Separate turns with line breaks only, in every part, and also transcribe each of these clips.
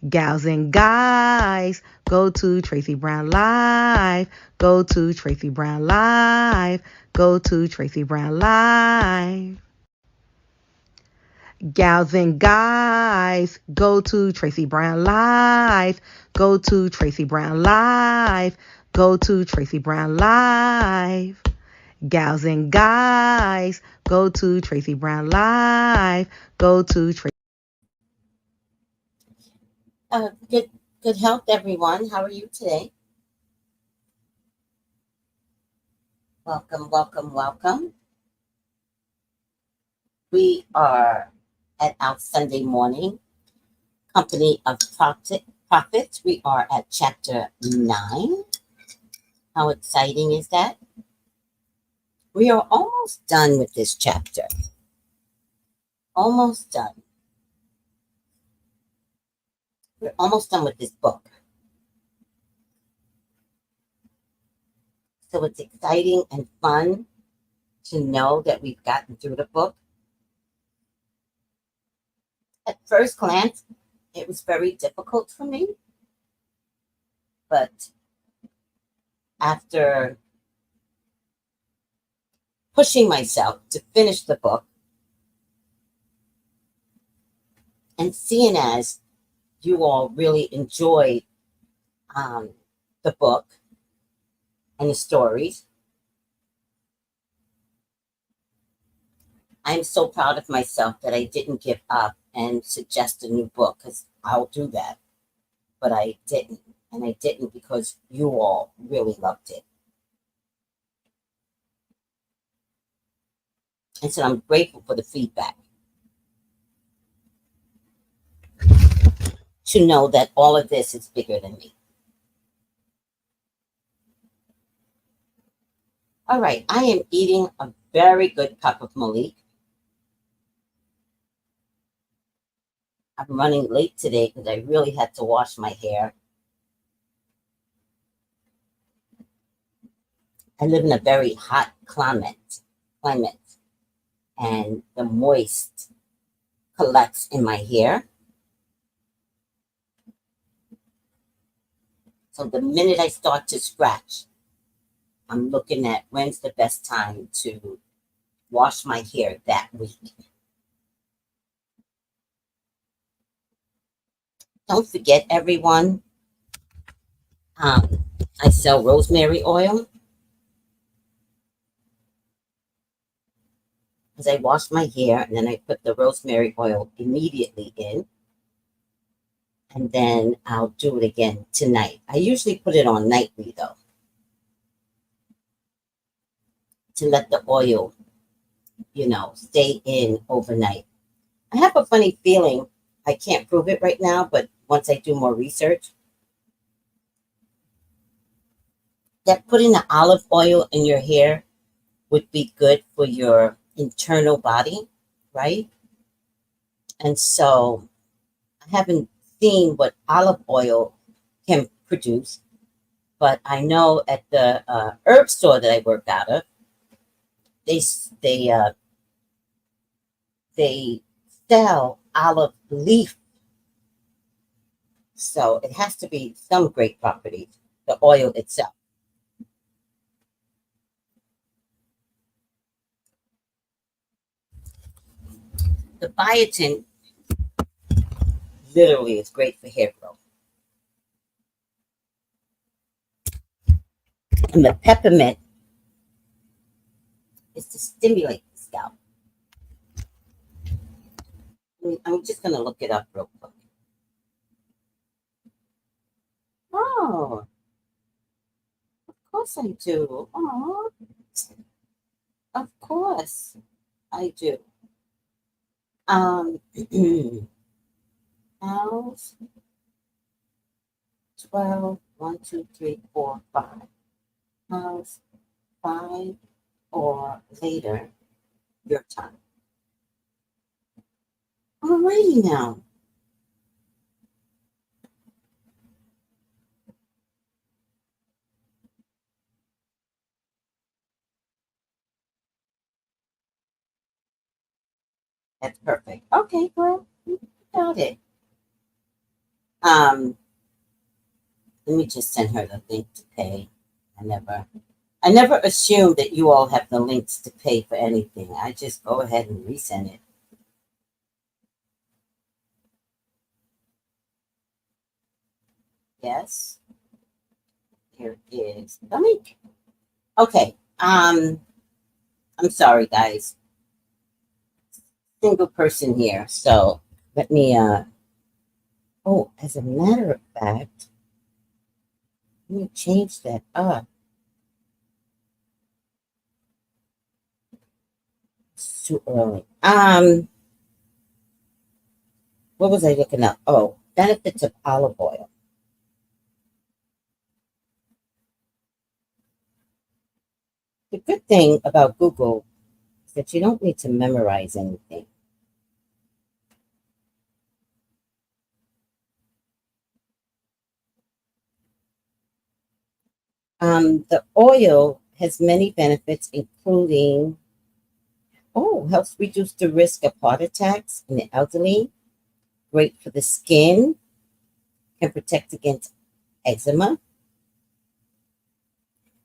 Gals and guys, go to Tracy Brown Live. Go to Tracy Brown Live. Go to Tracy Brown Live. Gals and guys, go to Tracy Brown Live. Go to Tracy Brown Live. Go to Tracy Brown Live. Gals and guys, go to Tracy Brown Live. Go to Tracy.
Good health, everyone. How are you today? Welcome, welcome, welcome. We are at our Sunday morning company of prophets. We are at chapter 9. How exciting is that? We are almost done with this chapter. Almost done. We're almost done with this book. So it's exciting and fun to know that we've gotten through the book. At first glance, it was very difficult for me. But after pushing myself to finish the book, and seeing as you all really enjoyed the book and the stories, I'm so proud of myself that I didn't give up and suggest a new book, because I'll do that. But I didn't. And I didn't because you all really loved it. And so I'm grateful for the feedback. To know that all of this is bigger than me. All right, I am eating a very good cup of Malik. I'm running late today because I really had to wash my hair. I live in a very hot climate, and the moist collects in my hair. So the minute I start to scratch, I'm looking at when's the best time to wash my hair that week. Don't forget, everyone, I sell rosemary oil. As I wash my hair, and then I put the rosemary oil immediately in. And then I'll do it again tonight. I usually put it on nightly, though, to let the oil, stay in overnight. I have a funny feeling, I can't prove it right now, but once I do more research, that putting the olive oil in your hair would be good for your internal body, right? And so I haven't seen what olive oil can produce, but I know at the herb store that I work out of, they sell olive leaf, so it has to be some great properties. The oil itself. The biotin literally is great for hair growth, and the peppermint is to stimulate the scalp. I'm just going to look it up real quick. Oh, of course I do. Oh, of course I do. House 12, 1, 2, 3, 4, 5. House 5 or later, your time. Alrighty now. That's perfect. Okay, well, you got it. Let me just send her the link to pay. I never assume that you all have the links to pay for anything. I just go ahead and resend it. Yes, here is the link. Okay. I'm sorry, guys. Single person here. So let me. Oh, as a matter of fact, let me change that up. It's too early. What was I looking up? Oh, benefits of olive oil. The good thing about Google is that you don't need to memorize anything. The oil has many benefits, including helps reduce the risk of heart attacks in the elderly, great for the skin, can protect against eczema,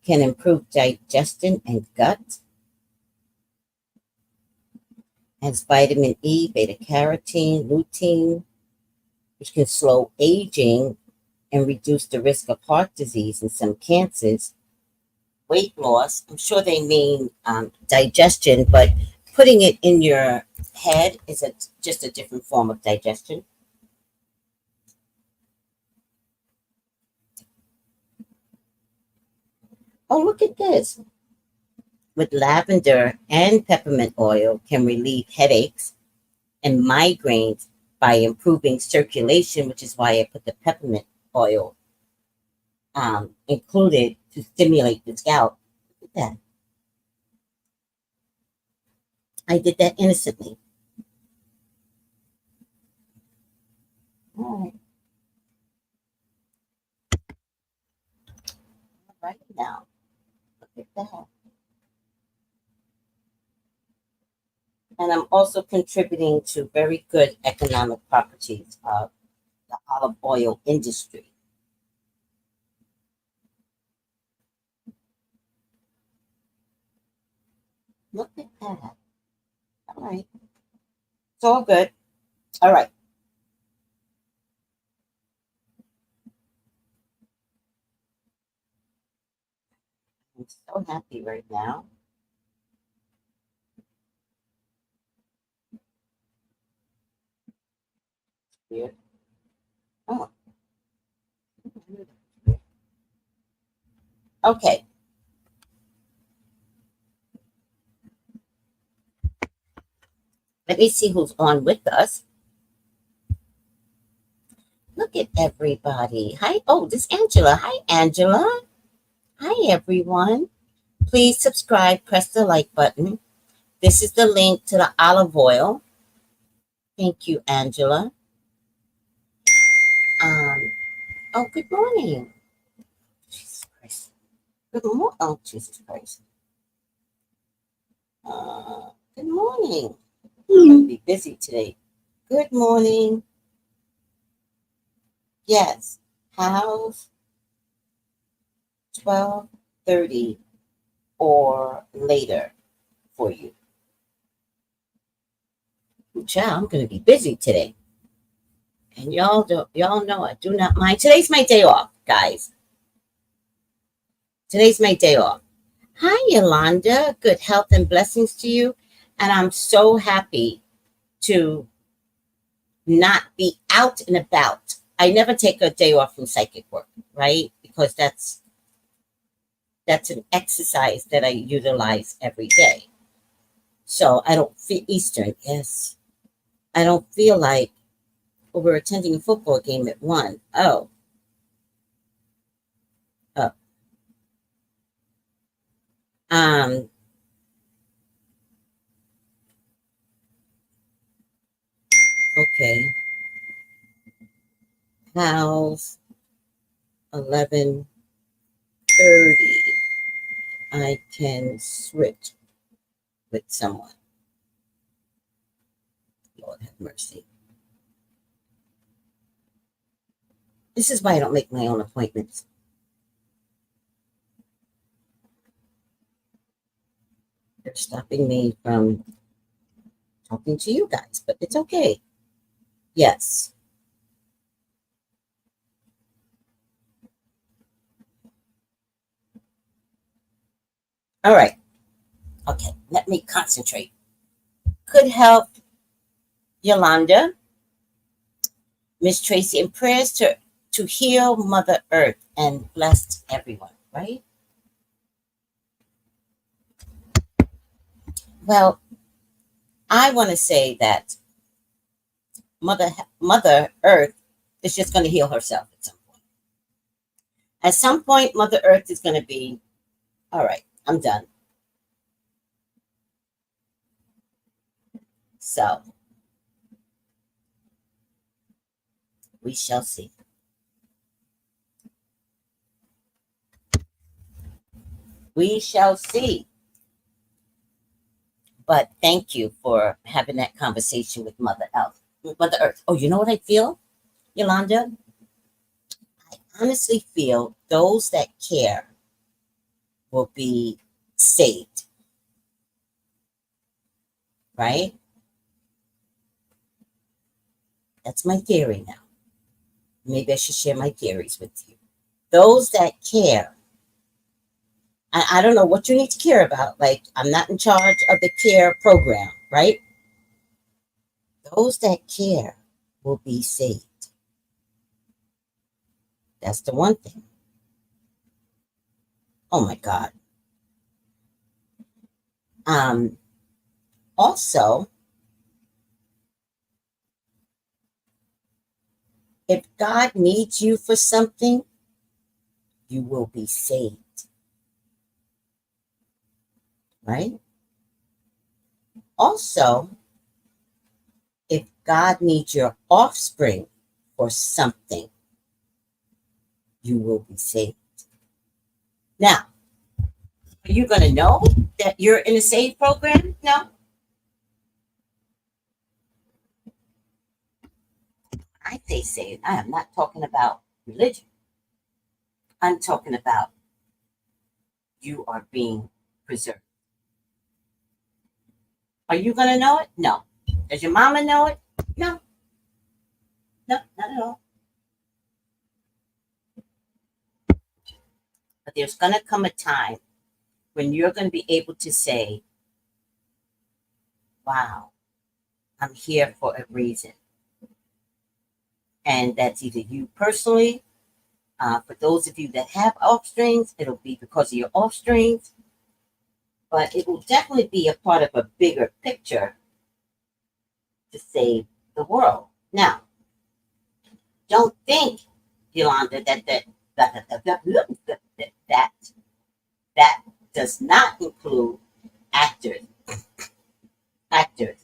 can improve digestion and gut, has vitamin E, beta carotene, lutein, which can slow aging and reduce the risk of heart disease and some cancers, weight loss. I'm sure they mean digestion, but putting it in your head is just a different form of digestion. Oh, look at this. With lavender and peppermint oil can relieve headaches and migraines by improving circulation, which is why I put the peppermint oil included to stimulate the scalp. Look at that. I did that innocently. All right. Right now. Look at that. And I'm also contributing to very good economic properties of the olive oil industry. Look at that. All right. It's all good. All right. I'm so happy right now. Weird. Oh, okay. Let me see who's on with us. Look at everybody. Hi. Oh, this is Angela. Hi, Angela. Hi, everyone. Please subscribe. Press the like button. This is the link to the olive oil. Thank you, Angela. Um, oh, good morning. Jesus Christ. Good morning. Oh, Jesus Christ. Good morning. I'm going to be busy today. Good morning. Yes. How's 12:30 or later for you? Child, I'm going to be busy today. And y'all know I do not mind. Today's my day off, guys. Today's my day off. Hi, Yolanda. Good health and blessings to you. And I'm so happy to not be out and about. I never take a day off from psychic work, right? Because that's an exercise that I utilize every day. So I don't feel Eastern, yes. I don't feel like we're attending a football game at 1. Oh, oh. Um, okay. How's 11:30? I can switch with someone. Lord have mercy. This is why I don't make my own appointments. They're stopping me from talking to you guys, but it's okay. Yes. All right. Okay. Let me concentrate. Could help Yolanda, Miss Tracy, and prayers to heal Mother Earth and bless everyone, right? Well, I want to say that Mother Earth is just going to heal herself at some point. At some point, Mother Earth is going to be, all right, I'm done. So we shall see. We shall see. But thank you for having that conversation with Mother Earth. Oh, you know what I feel, Yolanda? I honestly feel those that care will be saved, right? That's my theory now. Maybe I should share my theories with you. Those that care, I don't know what you need to care about. Like, I'm not in charge of the care program, right? Those that care will be saved. That's the one thing. Oh my God. Um, Also, if God needs you for something, you will be saved, right? Also, if God needs your offspring for something, you will be saved. Now, are you going to know that you're in a SAVE program? No. I say saved. I am not talking about religion. I'm talking about you are being preserved. Are you going to know it? No. Does your mama know it? No. No, not at all. But there's going to come a time when you're going to be able to say, wow, I'm here for a reason. And that's either you personally, for those of you that have offsprings, it'll be because of your offsprings, but it will definitely be a part of a bigger picture to save the world. Now, don't think, Yolanda, that does not include actors, actors,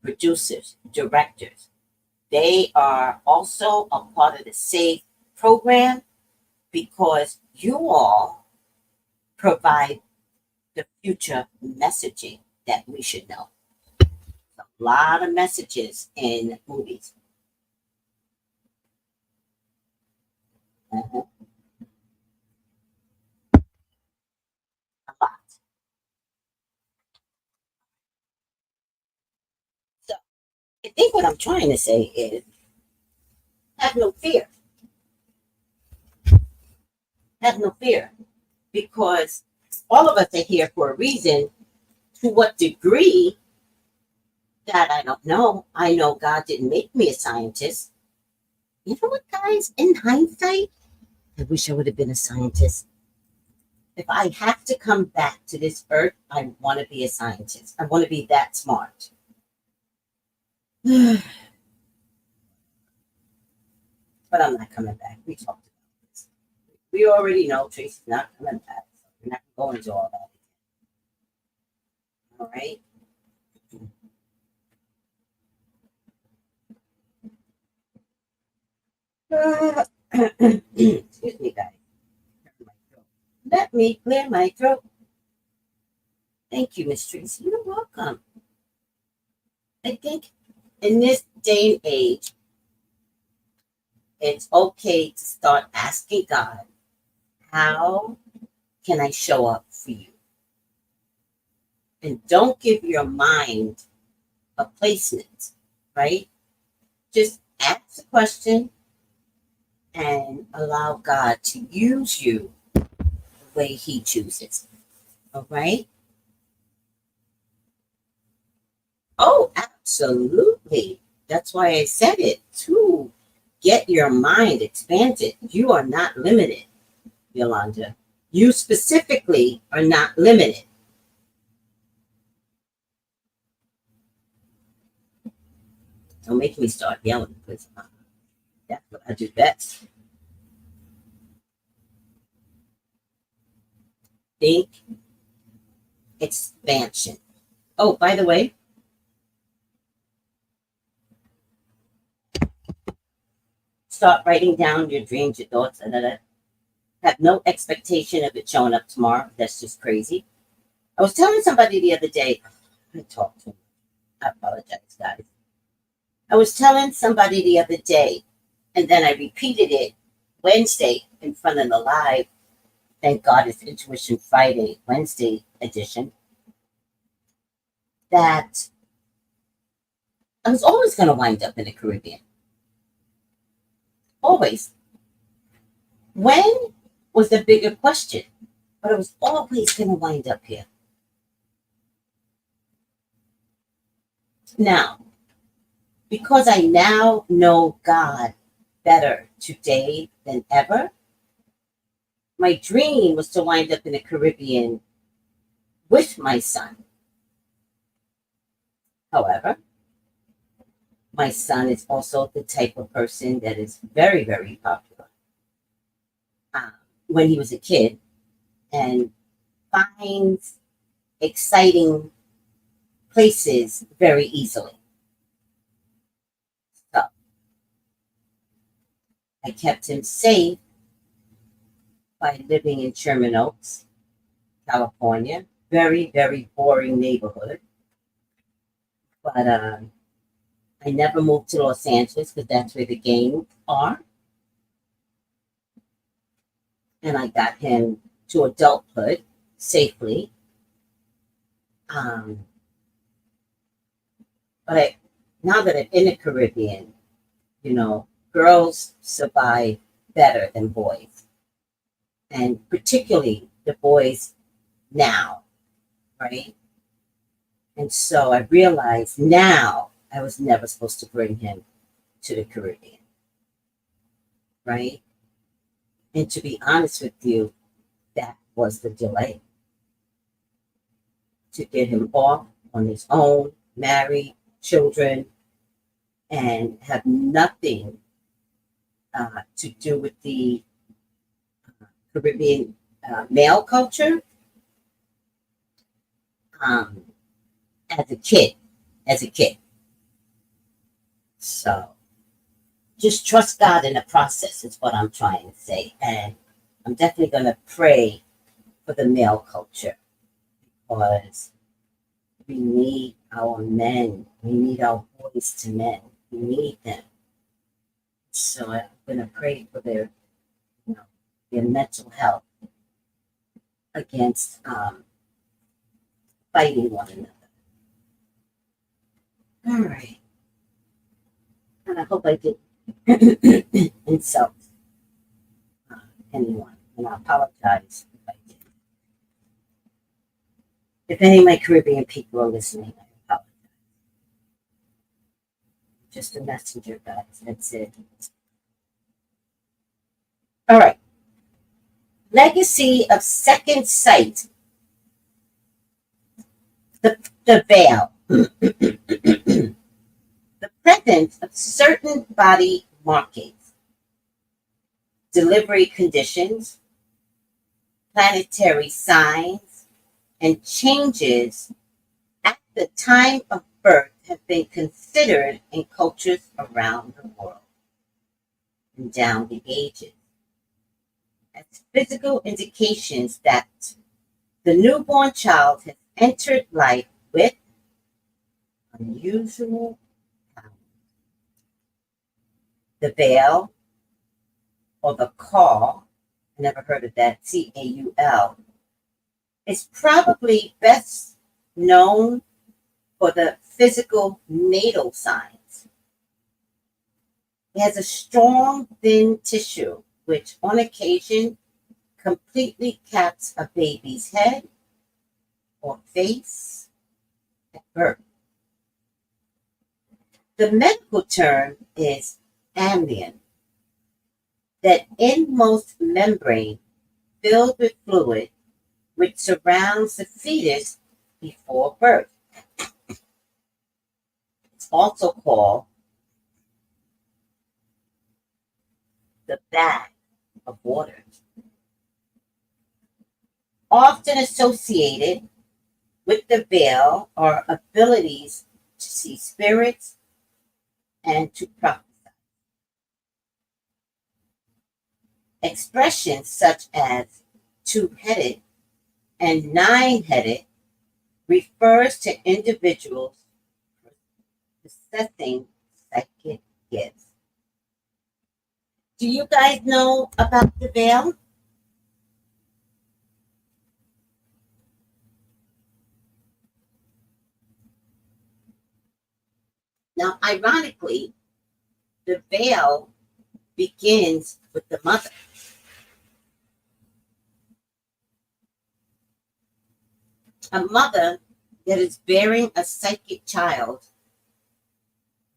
producers, directors. They are also a part of the SAVE program because you all provide the future messaging that we should know. A lot of messages in movies. Mhm. A lot. So I think what I'm trying to say is have no fear. Have no fear. Because all of us are here for a reason. To what degree, that I don't know. I know God didn't make me a scientist. You know what, guys? In hindsight, I wish I would have been a scientist. If I have to come back to this earth, I want to be a scientist. I want to be that smart. But I'm not coming back. We talked about this. We already know Tracy's not coming back. So we're not going to all that. All right. Excuse me, guys. Let me clear my throat. Thank you, Miss Tracy. You're welcome. I think in this day and age, It's okay to start asking God, how can I show up for you? And don't give your mind a placement, right? Just ask the question and allow God to use you the way He chooses. All right? Oh, absolutely. That's why I said it, to get your mind expanded. You are not limited, Yolanda. You specifically are not limited. Don't make me start yelling because that's what I do best. Think expansion. Oh, by the way, start writing down your dreams, your thoughts, and have no expectation of it showing up tomorrow. That's just crazy. I was telling somebody the other day, I talked to him. I apologize, guys. I was telling somebody the other day, and then I repeated it Wednesday in front of the live. Thank God it's Intuition Friday, Wednesday edition. That I was always going to wind up in the Caribbean. Always. When was the bigger question? But I was always going to wind up here. Now, because I now know God better today than ever, my dream was to wind up in the Caribbean with my son. However, my son is also the type of person that is very, very popular. When he was a kid, and finds exciting places very easily. So I kept him safe by living in Sherman Oaks, California. Very, very boring neighborhood. But I never moved to Los Angeles because that's where the gangs are. And I got him to adulthood safely. But now that I'm in the Caribbean, girls survive better than boys. And particularly the boys now, right? And so I realized now I was never supposed to bring him to the Caribbean, right? And to be honest with you, that was the delay. To get him off on his own, married, children, and have nothing to do with the Caribbean male culture as a kid. So just trust God in the process is what I'm trying to say. And I'm definitely going to pray for the male culture because we need our men. We need our boys to men. We need them. So I'm going to pray for their mental health against fighting one another. All right. And I hope I didn't insult anyone. And I apologize if I did. If any of my Caribbean people are listening, I apologize. Just a messenger, guys. That's it. All right. Legacy of second sight. The veil. The presence of certain body markings, delivery conditions, planetary signs, and changes at the time of birth have been considered in cultures around the world and down the ages as physical indications that the newborn child has entered life with unusual talent. The veil or the caul, I never heard of that, Caul, is probably best known for the physical natal signs. It has a strong, thin tissue, which on occasion completely caps a baby's head or face at birth. The medical term is amnion, that inmost membrane filled with fluid which surrounds the fetus before birth. It's also called the bag of water, often associated with the veil are abilities to see spirits and to prophesy. Expressions such as two-headed and nine-headed refers to individuals possessing psychic gifts. Do you guys know about the veil? Now, ironically, the veil begins with the mother. A mother that is bearing a psychic child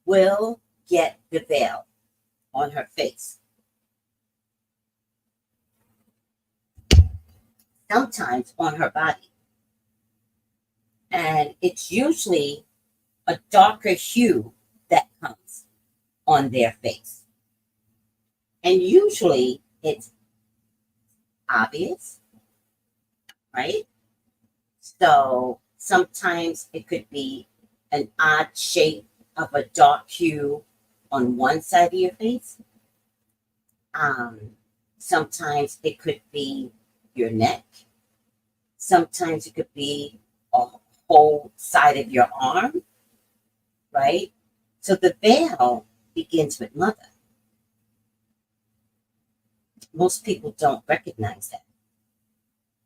will get the veil on her face. Sometimes on her body. And it's usually a darker hue that comes on their face. And usually it's obvious, right? So sometimes it could be an odd shape of a dark hue on one side of your face. Sometimes it could be your neck. Sometimes it could be a whole side of your arm, right? So the veil begins with mother. Most people don't recognize that.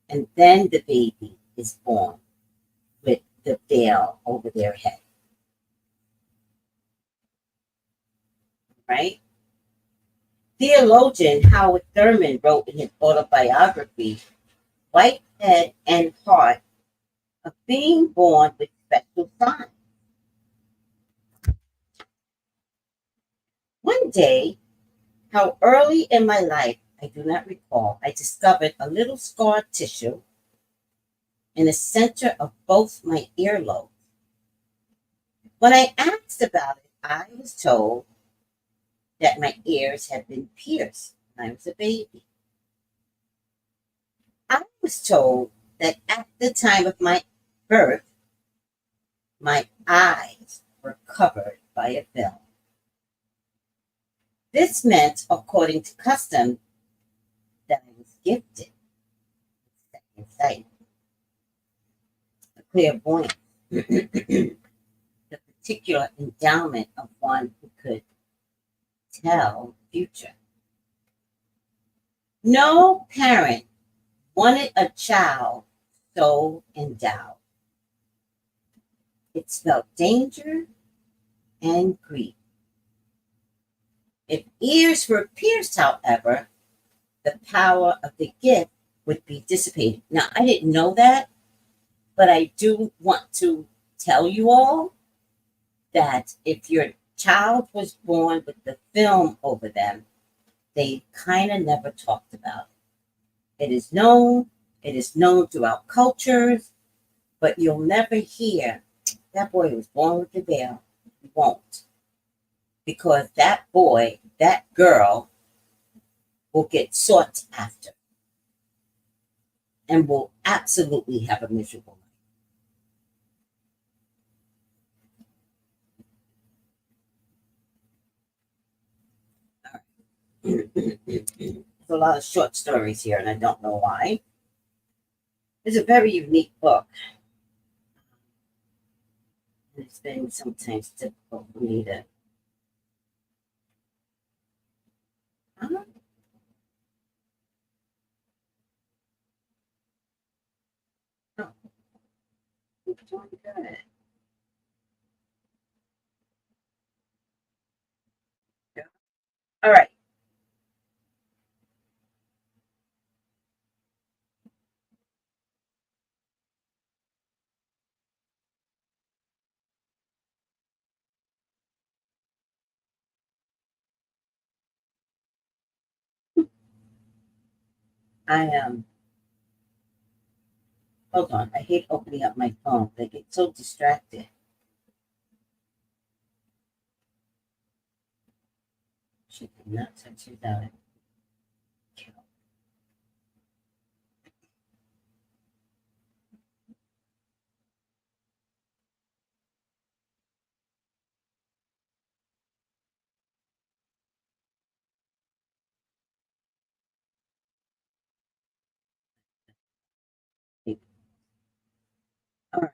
And then the baby is born with the veil over their head, right? Theologian Howard Thurman wrote in his autobiography, White Head and Heart, of being born with special signs. One day, how early in my life, I do not recall, I discovered a little scar tissue in the center of both my earlobes. When I asked about it, I was told that my ears had been pierced when I was a baby. I was told that at the time of my birth, my eyes were covered by a film. This meant, according to custom, that I was gifted with second sight, a clairvoyance, the particular endowment of one who could tell the future. No parent wanted a child so endowed. It spelled danger and grief. If ears were pierced, however, the power of the gift would be dissipated. Now, I didn't know that, but I do want to tell you all that if your child was born with the film over them, they kind of never talked about it. It is known throughout cultures, but you'll never hear that boy was born with the veil. You won't. Because that boy, that girl will get sought after and will absolutely have a miserable life. There's a lot of short stories here, and I don't know why. It's a very unique book. It's been sometimes difficult for me to. Doing good. All right. I hold on. I hate opening up my phone. I get so distracted. She did not touch it out. All right.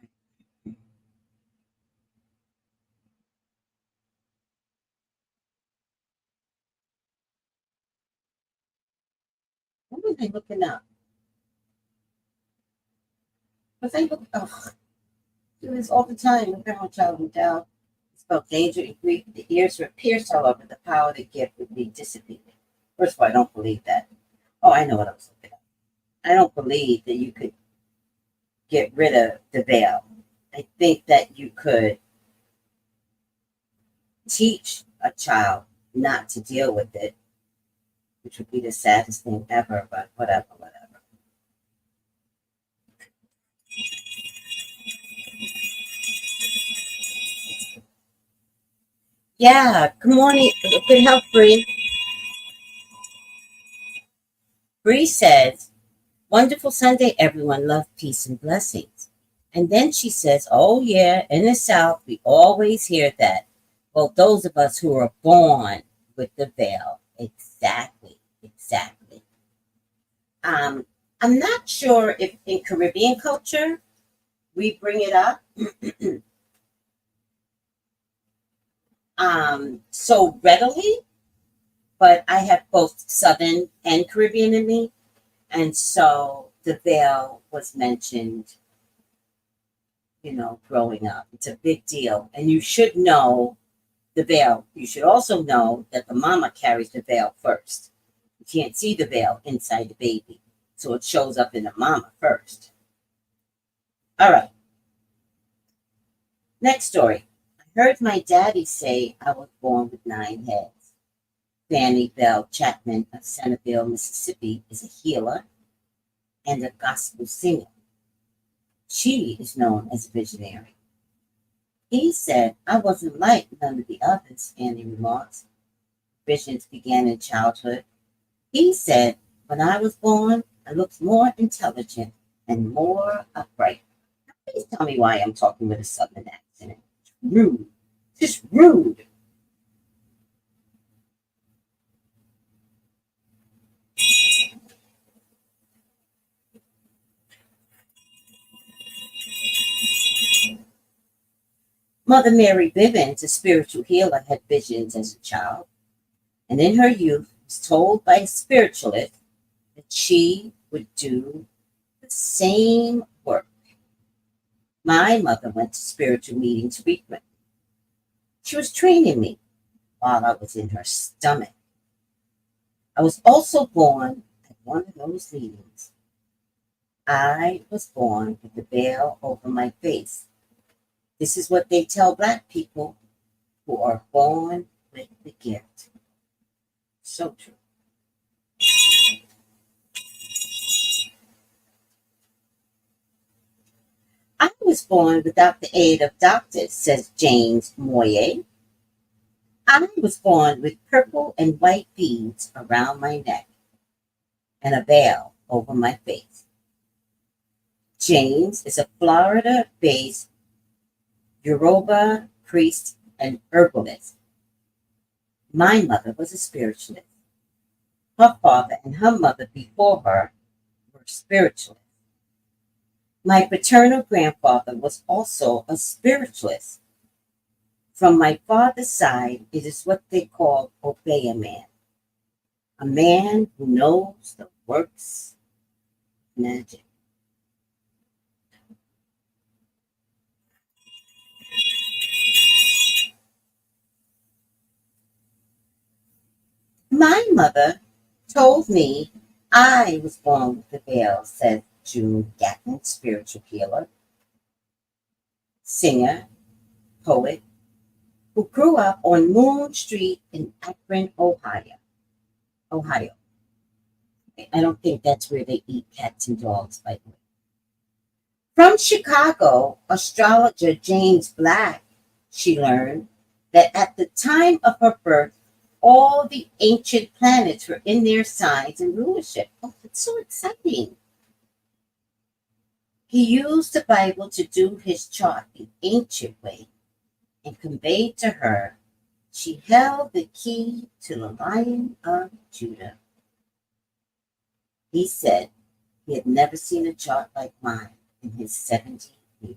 What was I looking up? Was I looking? Oh, do this all the time. Look at my child went down. It's about danger and grief. The ears were pierced, however, the power to give would be dissipated. First of all, I don't believe that. Oh, I know what I was looking at. I don't believe that you could get rid of the veil. I think that you could teach a child not to deal with it, which would be the saddest thing ever, but whatever, whatever. Yeah, good morning. Good health, Bree. Bree says, wonderful Sunday, everyone. Love, peace, and blessings. And then she says, oh, yeah, in the South, we always hear that. Well, those of us who are born with the veil. Exactly, exactly. Um, I'm not sure if in Caribbean culture we bring it up so readily, but I have both Southern and Caribbean in me. And so the veil was mentioned, growing up. It's a big deal. And you should know the veil. You should also know that the mama carries the veil first. You can't see the veil inside the baby. So it shows up in the mama first. All right. Next story. I heard my daddy say I was born with 9 heads. Fannie Bell Chapman of Centerville, Mississippi, is a healer and a gospel singer. She is known as a visionary. He said, I wasn't like none of the others, Fannie remarks. Visions began in childhood. He said, when I was born, I looked more intelligent and more upright. Please tell me why I'm talking with a southern accent. Rude. Just rude. Mother Mary Bivens, a spiritual healer, had visions as a child, and in her youth was told by a spiritualist that she would do the same work. My mother went to spiritual meetings frequently. She was training me while I was in her stomach. I was also born at one of those meetings. I was born with the veil over my face. This is what they tell Black people who are born with the gift. So true. I was born without the aid of doctors, says James Moyer. I was born with purple and white beads around my neck and a veil over my face. James is a Florida based Yoruba priest and herbalist. My mother was a spiritualist. Her father and her mother before her were spiritualists. My paternal grandfather was also a spiritualist. From my father's side, it is what they call obey a man who knows the works of magic. My mother told me I was born with the veil, said June Gatton, spiritual healer, singer, poet, who grew up on Moon Street in Akron, Ohio. Ohio. I don't think that's where they eat cats and dogs, by the way. From Chicago, astrologer James Black, she learned that at the time of her birth, all the ancient planets were in their signs and rulership. Oh, that's so exciting. He used the Bible to do his chart the ancient way and conveyed to her she held the key to the Lion of Judah. He said he had never seen a chart like mine in his 70 years.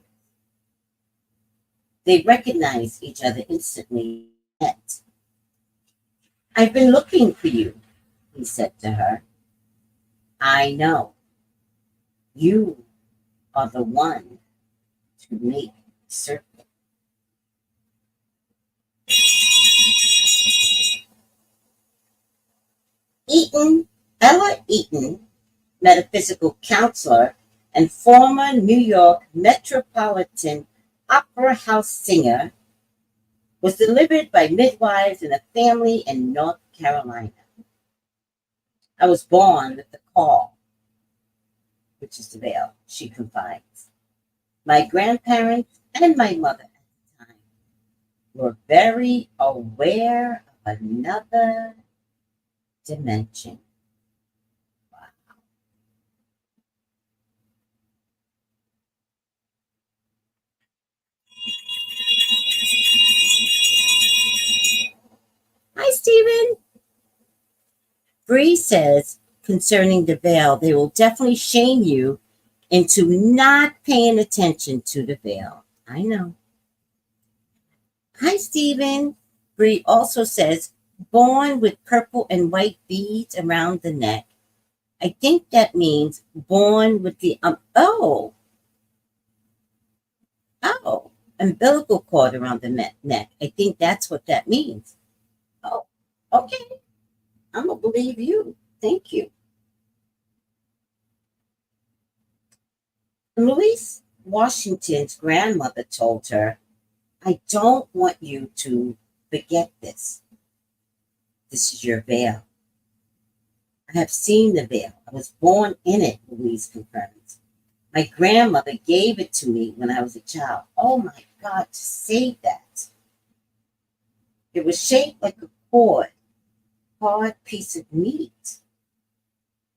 They recognized each other instantly. I've been looking for you, he said to her. I know. You are the one to make certain. Ella Eaton, metaphysical counselor and former New York Metropolitan Opera House singer, was delivered by midwives in a family in North Carolina. I was born with the call, which is the veil, she confides. My grandparents and my mother at the time were very aware of another dimension. Wow. Hi, Stephen. Bree says concerning the veil, they will definitely shame you into not paying attention to the veil. I know. Hi, Stephen. Bree also says, born with purple and white beads around the neck. I think that means born with the, umbilical cord around the neck. I think that's what that means. Oh, okay. I'm going to believe you. Thank you. Louise Washington's grandmother told her, I don't want you to forget this. This is your veil. I have seen the veil. I was born in it, Louise confirms. My grandmother gave it to me when I was a child. Oh my God, to say that. It was shaped like a hard piece of meat.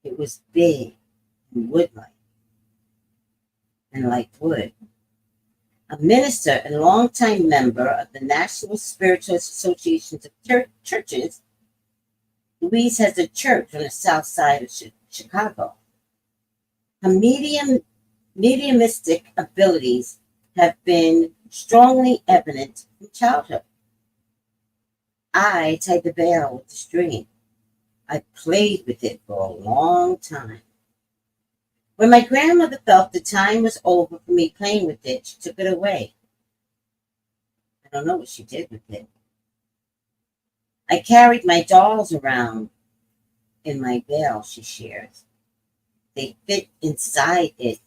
It was big and wood-like and like wood. A minister and longtime member of the National Spiritualist Associations of Churches, Louise has a church on the south side of Chicago. Her mediumistic abilities have been strongly evident from childhood. I tied the veil with the string. I played with it for a long time. When my grandmother felt the time was over for me playing with it, she took it away. I don't know what she did with it. I carried my dolls around in my veil, she shares. They fit inside it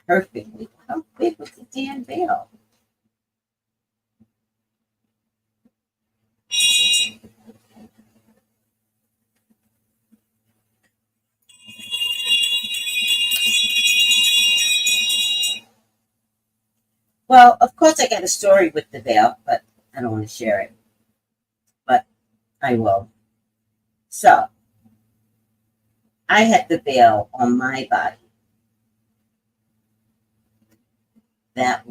perfectly. How big was the damn veil? Well, of course, I got a story with the veil, but I don't want to share it. But I will. So, I had the veil on my body. That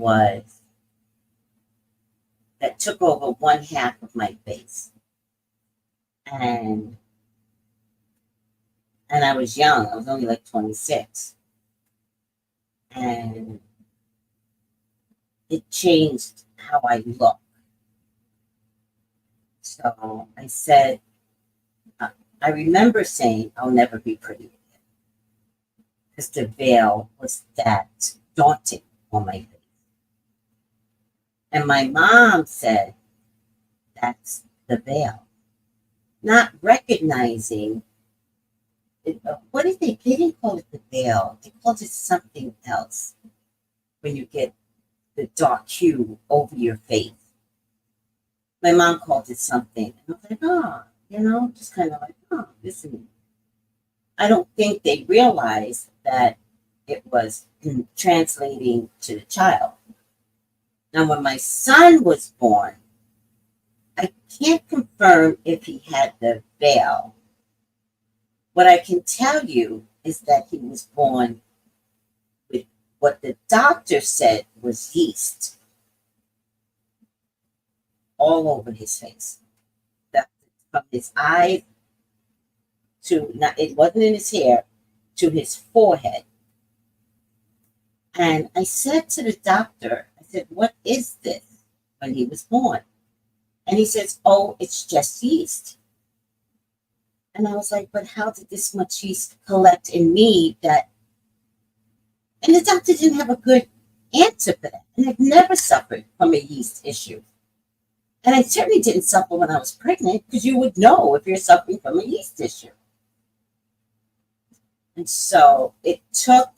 took over one half of my face. And I was young. I was only like 26. And it changed how I look. So I said, I remember saying, I'll never be pretty again. Because the veil was that daunting on my face. And my mom said, that's the veil. not recognizing it, what did they didn't call it the veil. They called it something else when you get the dark hue over your face. My mom called it something. And I was like, oh, just kind of like, oh, this is. I don't think they realized that it was translating to the child. Now, when my son was born, I can't confirm if he had the veil. What I can tell you is that he was born with what the doctor said was yeast all over his face. From his eyes to, not, it wasn't in his hair, to his forehead. And I said to the doctor, I said, what is this? When he was born. And he says, oh, it's just yeast. And I was like, but how did this much yeast collect in me that? And the doctor didn't have a good answer for that. And I've never suffered from a yeast issue. And I certainly didn't suffer when I was pregnant, because you would know if you're suffering from a yeast issue. And so it took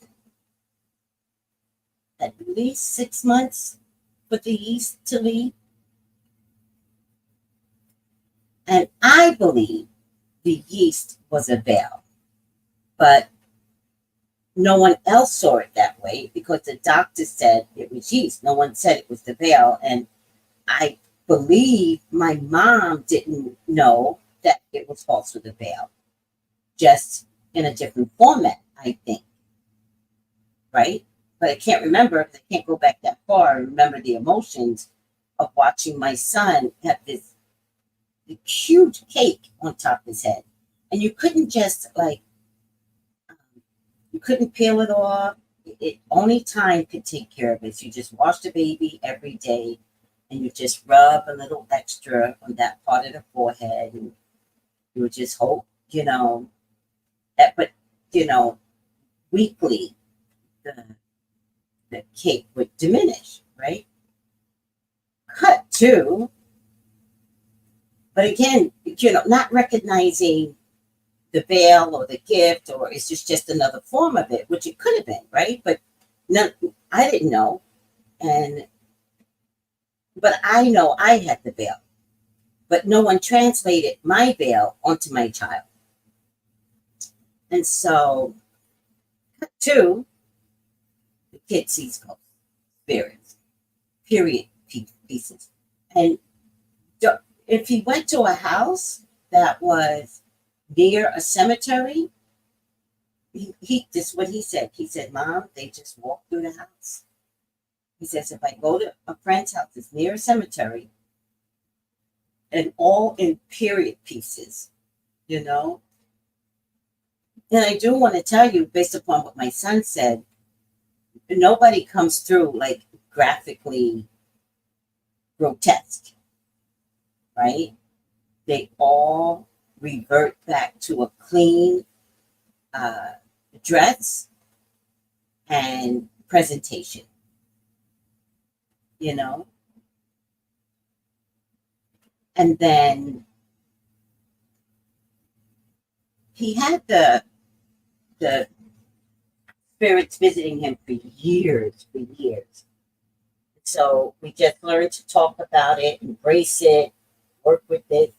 at least 6 months for the yeast to leave. And I believe the yeast was a veil, but no one else saw it that way because the doctor said it was yeast. No one said it was the veil. And I believe my mom didn't know that it was also the veil, just in a different format, I think. Right? But I can't remember, because I can't go back that far and remember the emotions of watching my son have this huge cake on top of his head. And you couldn't just you couldn't peel it off. It only time could take care of it. You just wash the baby every day, and you just rub a little extra on that part of the forehead, and you would just hope, that, but weekly the cake would diminish, right? Cut to, but again, not recognizing the veil or the gift, or it's just another form of it, which it could have been, right? But none, I didn't know, but I know I had the veil, but no one translated my veil onto my child. And so, two, the kid sees ghosts, spirits, period pieces. And if he went to a house that was near a cemetery, this is what he said. He said, Mom, they just walk through the house. He says, if I go to a friend's house that's near a cemetery, and all in period pieces, And I do want to tell you, based upon what my son said, nobody comes through like graphically grotesque, right? They all revert back to a clean dress and presentation, And then he had the spirits visiting him for years. So we just learned to talk about it, embrace it, work with it.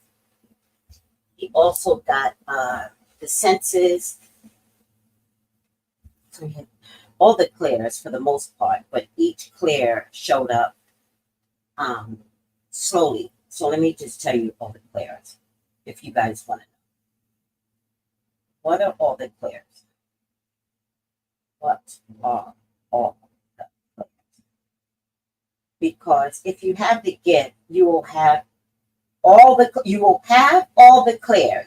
He also got the senses. So he had all the clairs for the most part, but each clair showed up slowly. So let me just tell you all the clairs, if you guys want to know. What are all the clairs? What are all the clairs? Because if you have the gift, you will have all the clairs.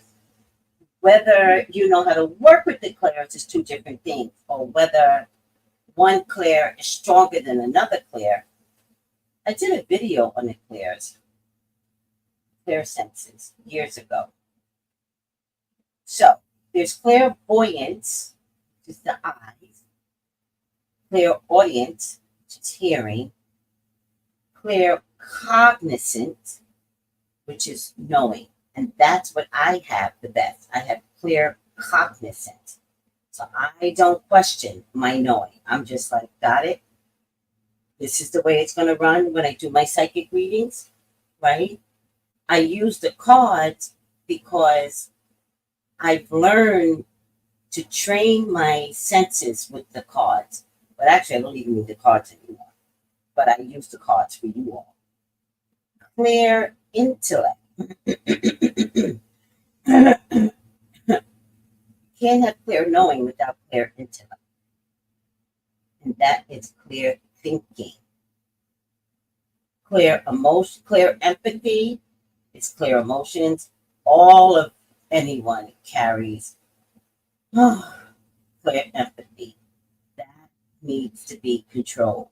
Whether you know how to work with the clairs is two different things, or whether one clair is stronger than another clair. I did a video on the clairs, clair senses, years ago. So there's clairvoyance, which is the eyes, clairaudience, which is hearing, claircognizant, which is knowing. And that's what I have the best. I have clear cognizance. So I don't question my knowing. I'm just like, got it. This is the way it's going to run when I do my psychic readings, right? I use the cards because I've learned to train my senses with the cards. But actually, I don't even need the cards anymore. But I use the cards for you all. Clear intellect. Can't have clear knowing without clear intellect. And that is clear thinking. Clear emotion, clear empathy is clear emotions. All of anyone carries clear empathy. That needs to be controlled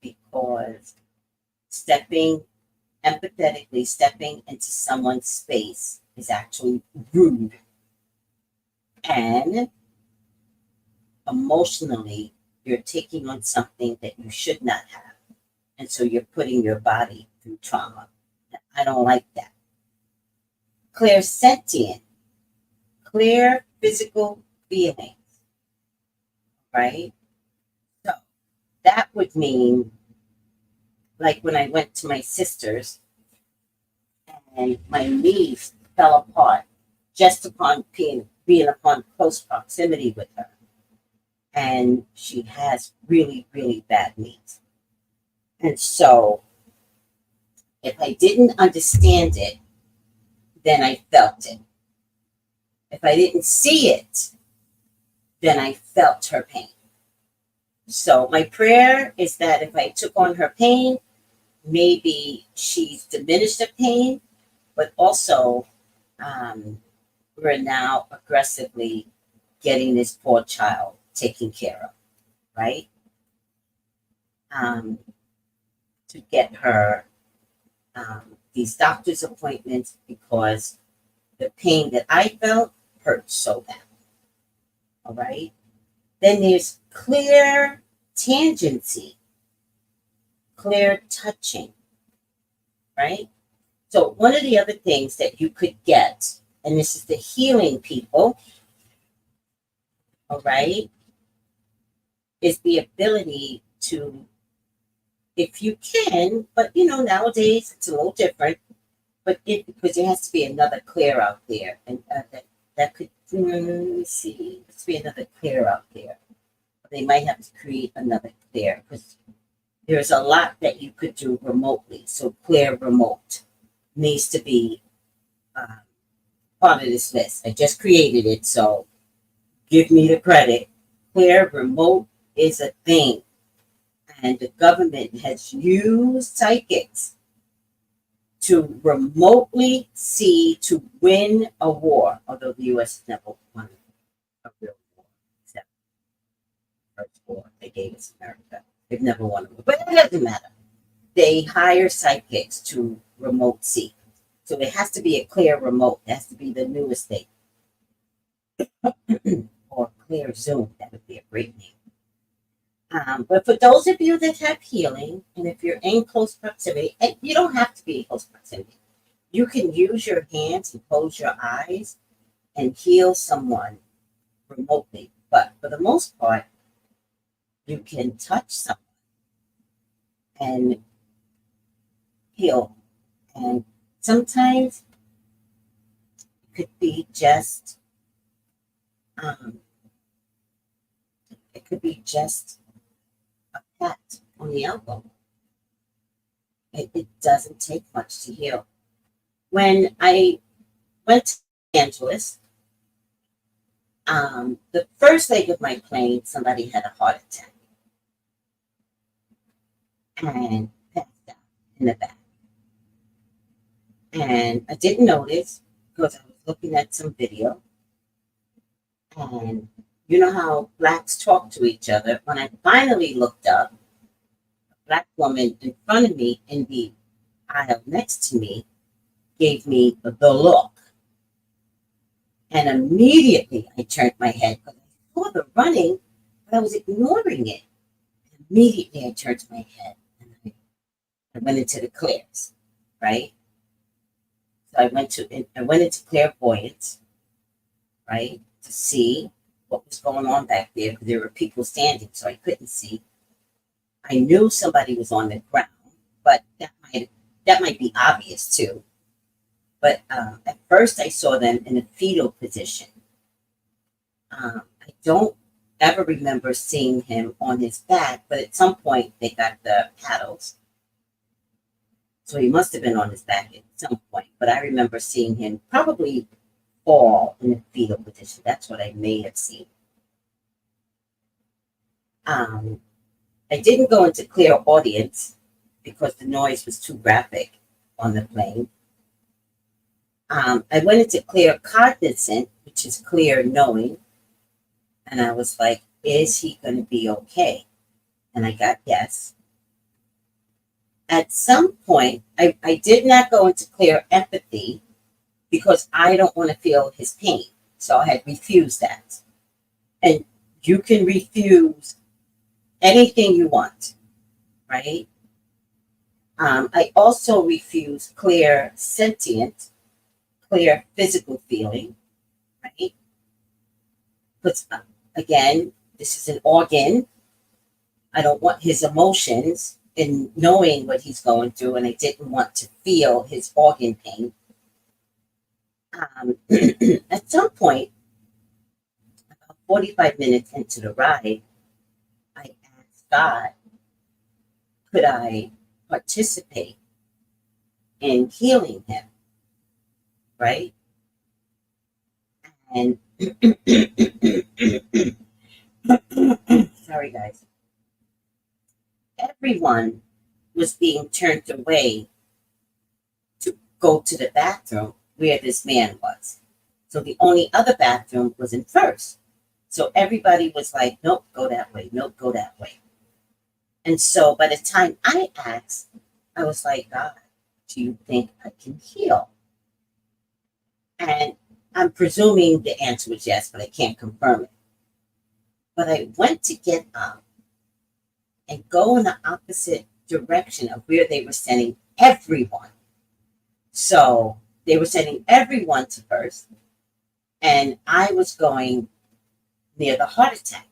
because empathetically stepping into someone's space is actually rude. And emotionally, you're taking on something that you should not have. And so you're putting your body through trauma. I don't like that. Clear sentient, clear physical feelings, right? So that would mean, like when I went to my sister's and my knees fell apart just upon being upon close proximity with her. And she has really, really bad knees. And so if I didn't understand it, then I felt it. If I didn't see it, then I felt her pain. So my prayer is that if I took on her pain, maybe she's diminished the pain, but also we're now aggressively getting this poor child taken care of, right? To get her these doctor's appointments because the pain that I felt hurt so bad. All right. Then there's clear tangency, clear touching, right? So one of the other things that you could get, and this is the healing people, all right, is the ability to, if you can, but nowadays it's a little different, but because there has to be another clear out there, and that could, let me see, let's be another clear out there. They might have to create another clear because there's a lot that you could do remotely. So clear remote needs to be part of this list. I just created it, so give me the credit. Clear remote is a thing. And the government has used psychics to remotely see to win a war, although the U.S. has never won a real war, except the first war they gave us America. They've never won a war, but it doesn't matter. They hire psychics to remote see. So it has to be a clear remote. It has to be the newest thing. Or clear Zoom. That would be a great name. But for those of you that have healing, and if you're in close proximity, and you don't have to be in close proximity, you can use your hands and close your eyes and heal someone remotely. But for the most part, you can touch someone and heal. And sometimes it could be just a pat on the elbow. It doesn't take much to heal. When I went to Los Angeles, the first leg of my plane, somebody had a heart attack and passed out in the back. And I didn't notice because I was looking at some video. And you know how blacks talk to each other. When I finally looked up, a black woman in front of me in the aisle next to me gave me the look. And immediately I turned my head because I saw the running, but I was ignoring it. Immediately I turned my head and I went into the clears, right? So I went into clairvoyance, right, to see what was going on back there because there were people standing, so I couldn't see. I knew somebody was on the ground, but that might be obvious too. But at first, I saw them in a fetal position. I don't ever remember seeing him on his back, but at some point they got the paddles, so he must have been on his back at some point. But I remember seeing him probably fall in a fetal position. That's what I may have seen. Um, I didn't go into clear audience because the noise was too graphic on the plane. I went into clear cognizant, which is clear knowing, and I was like, is he going to be okay? And I got yes. At some point, I did not go into clear empathy because I don't want to feel his pain. So I had refused that. And you can refuse anything you want, right? I also refuse clear sentient, clear physical feeling, right? Because again, this is an organ. I don't want his emotions in knowing what he's going through, and I didn't want to feel his organ pain. At some point, about 45 minutes into the ride, I asked God, could I participate in healing him, right? And sorry, guys. Everyone was being turned away to go to the bathroom where this man was. So the only other bathroom was in first. So everybody was like, nope, go that way. Nope, go that way. And so by the time I asked, I was like, God, do you think I can heal? And I'm presuming the answer was yes, but I can't confirm it. But I went to get up and go in the opposite direction of where they were sending everyone. So they were sending everyone to first, and I was going near the heart attack.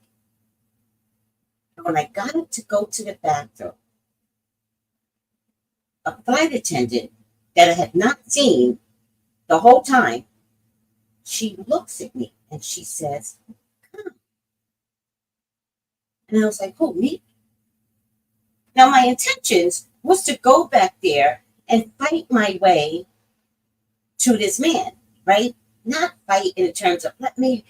And when I got up to go to the bathroom, a flight attendant that I had not seen the whole time, she looks at me and she says, come. And I was like, who, me? Now, my intentions was to go back there and fight my way to this man, right? Not fight in terms of let me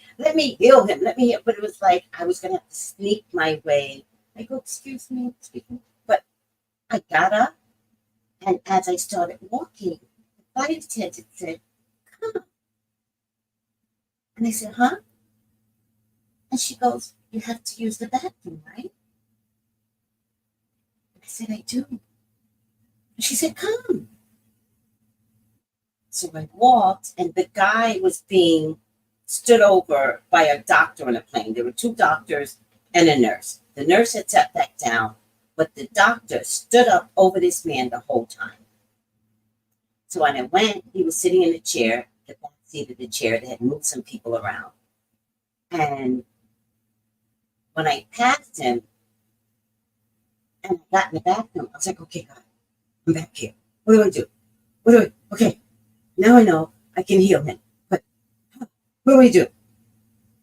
heal him, but it was like I was gonna have to sneak my way. I go, excuse me, but I got up, and as I started walking, the flight attendant said, "Come," and I said, "Huh?" And she goes, "You have to use the bathroom, right?" I said, "I do." And she said, "Come." So I walked, and the guy was being stood over by a doctor on a plane. There were two doctors and a nurse. The nurse had sat back down, but the doctor stood up over this man the whole time. So when I went, he was sitting in a chair, the back seat of the chair. They had moved some people around. And when I passed him and I got in the bathroom, I was like, okay, God, I'm back here. What do I do? Okay, now I know I can heal him. But what do we do?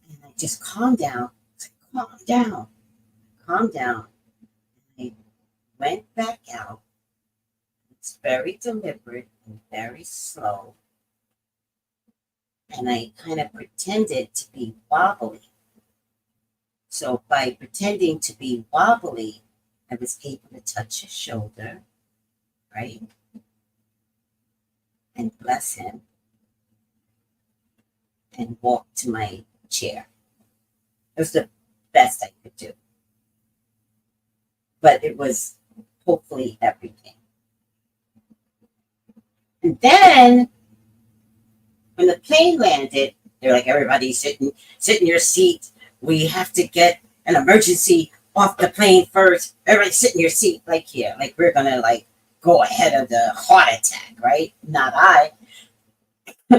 And I just calmed down. I was like, calm down. I went back out. It's very deliberate and very slow. And I kind of pretended to be wobbly. So by pretending to be wobbly, I was able to touch his shoulder, right? And bless him and walk to my chair. It was the best I could do. But it was hopefully everything. And then when the plane landed, they're like, everybody sit in your seat. We have to get an emergency off the plane first. Everybody sit in your seat, like here. Like we're gonna like go ahead of the heart attack, right? Not I.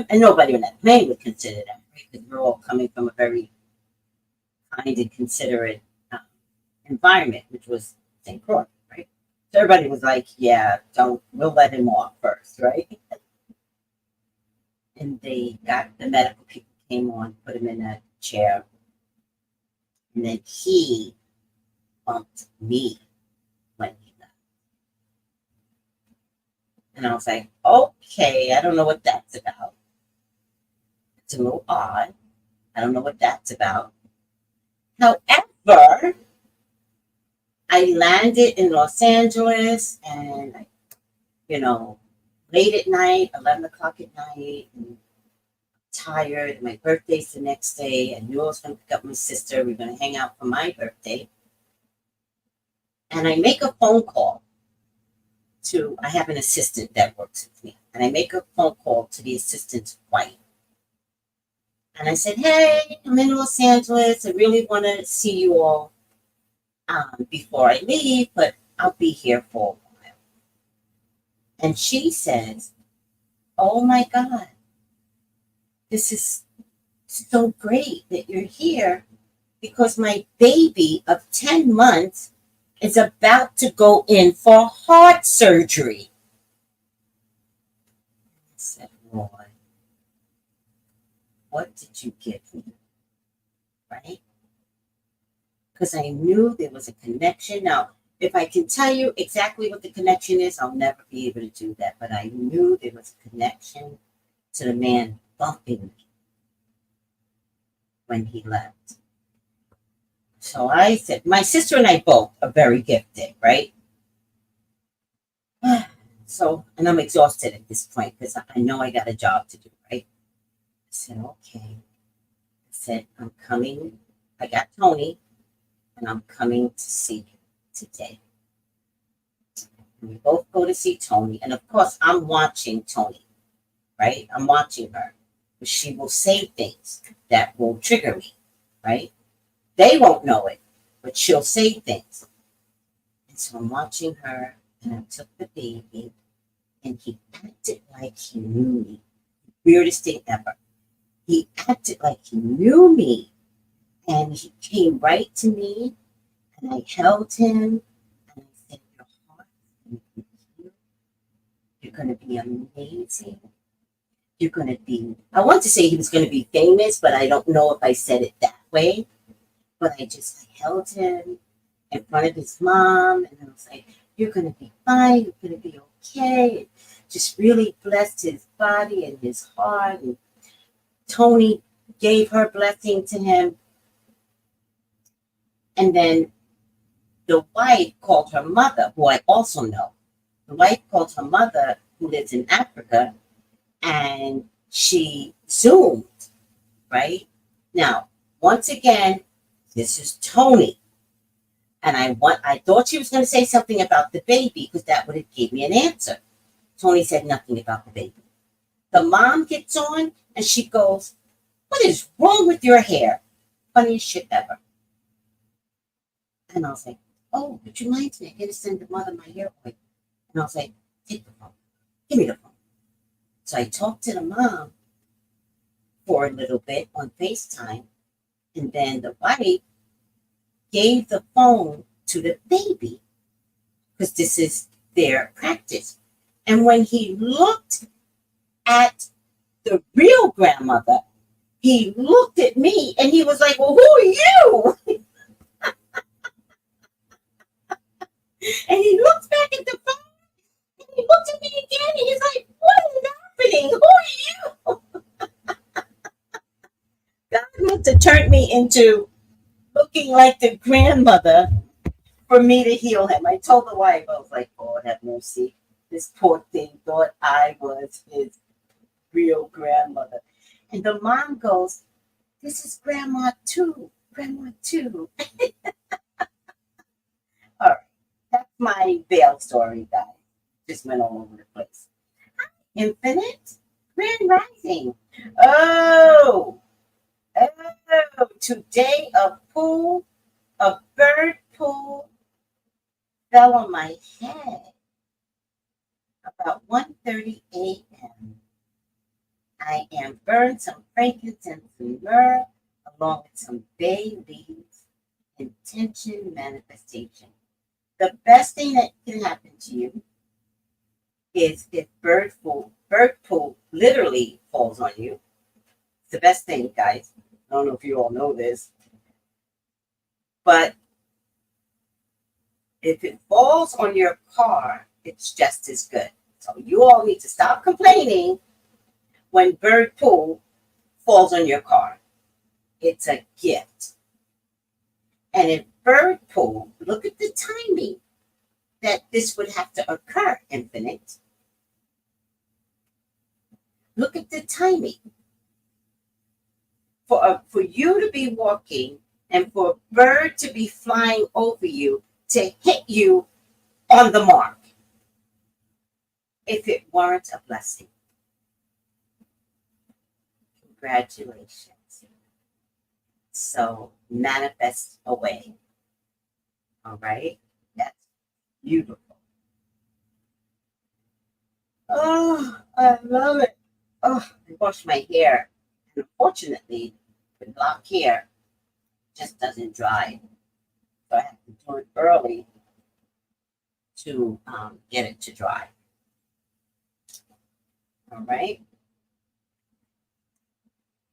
And nobody on that plane would consider that, right? Because we're all coming from a very kind and considerate uh, environment, which was St. Croix, right? So everybody was like, yeah, don't, we'll let him off first, right? And they got the medical people came on, put him in a chair, and then he bumped me when he left. And I was like, okay, I don't know what that's about. It's a little odd. I don't know what that's about. However, I landed in Los Angeles and, you know, late at night, 11 o'clock at night, and tired. My birthday's the next day. I knew I was going to pick up my sister. We were going to hang out for my birthday. And I make a phone call to, I have an assistant that works with me. And I make a phone call to the assistant's wife. And I said, hey, I'm in Los Angeles. I really want to see you all before I leave, but I'll be here for a while. And she says, oh my God, this is so great that you're here because my baby of 10 months is about to go in for heart surgery. I said, Lord, what did you give me? Right? Because I knew there was a connection. Now, if I can tell you exactly what the connection is, I'll never be able to do that. But I knew there was a connection to the man bumping me when he left. So I said, my sister and I both are very gifted, right? So, and I'm exhausted at this point because I know I got a job to do, right? I said, okay. I said, I'm coming. I got Tony, and I'm coming to see you today. And we both go to see Tony. And of course, I'm watching Tony, right? I'm watching her. But she will say things that will trigger me, right? They won't know it, but she'll say things. And so I'm watching her, and I took the baby, and he acted like he knew me. Weirdest thing ever. He acted like he knew me, and he came right to me, and I held him, and I said, your heart is going to be healed. You're going to be amazing. You're going to be, I want to say he was going to be famous, but I don't know if I said it that way. But I held him in front of his mom, and I was like, you're going to be fine. You're going to be okay. Just really blessed his body and his heart. And Tony gave her blessing to him. And then the wife called her mother, who I also know. The wife called her mother, who lives in Africa, and she Zoomed, right? Now, once again, this is Tony. And I thought she was going to say something about the baby because that would have gave me an answer. Tony said nothing about the baby. The mom gets on and she goes, what is wrong with your hair? Funniest shit ever. And I was like, oh, which reminds me, I got to send the mother my hair oil. And I was like, take the phone. Give me the phone. So I talked to the mom for a little bit on FaceTime. And then the wife gave the phone to the baby because this is their practice. And when he looked at the real grandmother, he looked at me and he was like, well, who are you? And he looks back at the phone and he looked at me again and he's like, what is happening? Who are you? God must have turned me into looking like the grandmother for me to heal him. I told the wife, I was like, Lord have mercy. This poor thing thought I was his real grandmother. And the mom goes, this is grandma too. Grandma too. All right. That's my veil story, guys. Just went all over the place. Infinite Grand Rising. Oh, today a bird pool fell on my head about 1:30 a.m. I am burn some frankincense and myrrh along with some bay leaves, intention manifestation. The best thing that can happen to you is if bird poop literally falls on you. It's the best thing, guys. I don't know if you all know this, but if it falls on your car, it's just as good. So you all need to stop complaining when bird poop falls on your car. It's a gift. And if bird poop, look at the timing that this would have to occur, Infinite. Look at the timing. For you to be walking and for a bird to be flying over you to hit you on the mark, if it weren't a blessing. Congratulations. So manifest away. All right? That's beautiful. Oh, I love it. Oh, I wash my hair. And unfortunately, with lock hair, just doesn't dry. So I have to do it early to get it to dry. All right.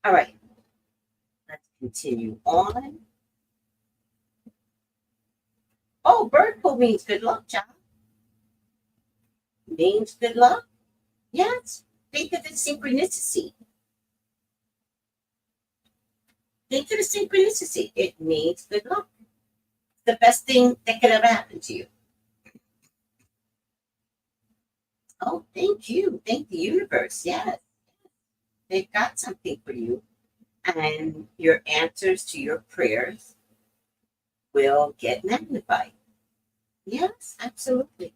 All right. Let's continue on. Oh, bird pool means good luck, child. Means good luck. Yes. Think of the synchronicity. Think of the synchronicity. It means good luck. The best thing that could ever happen to you. Oh, thank you. Thank the universe. Yes. They've got something for you. And your answers to your prayers will get magnified. Yes, absolutely.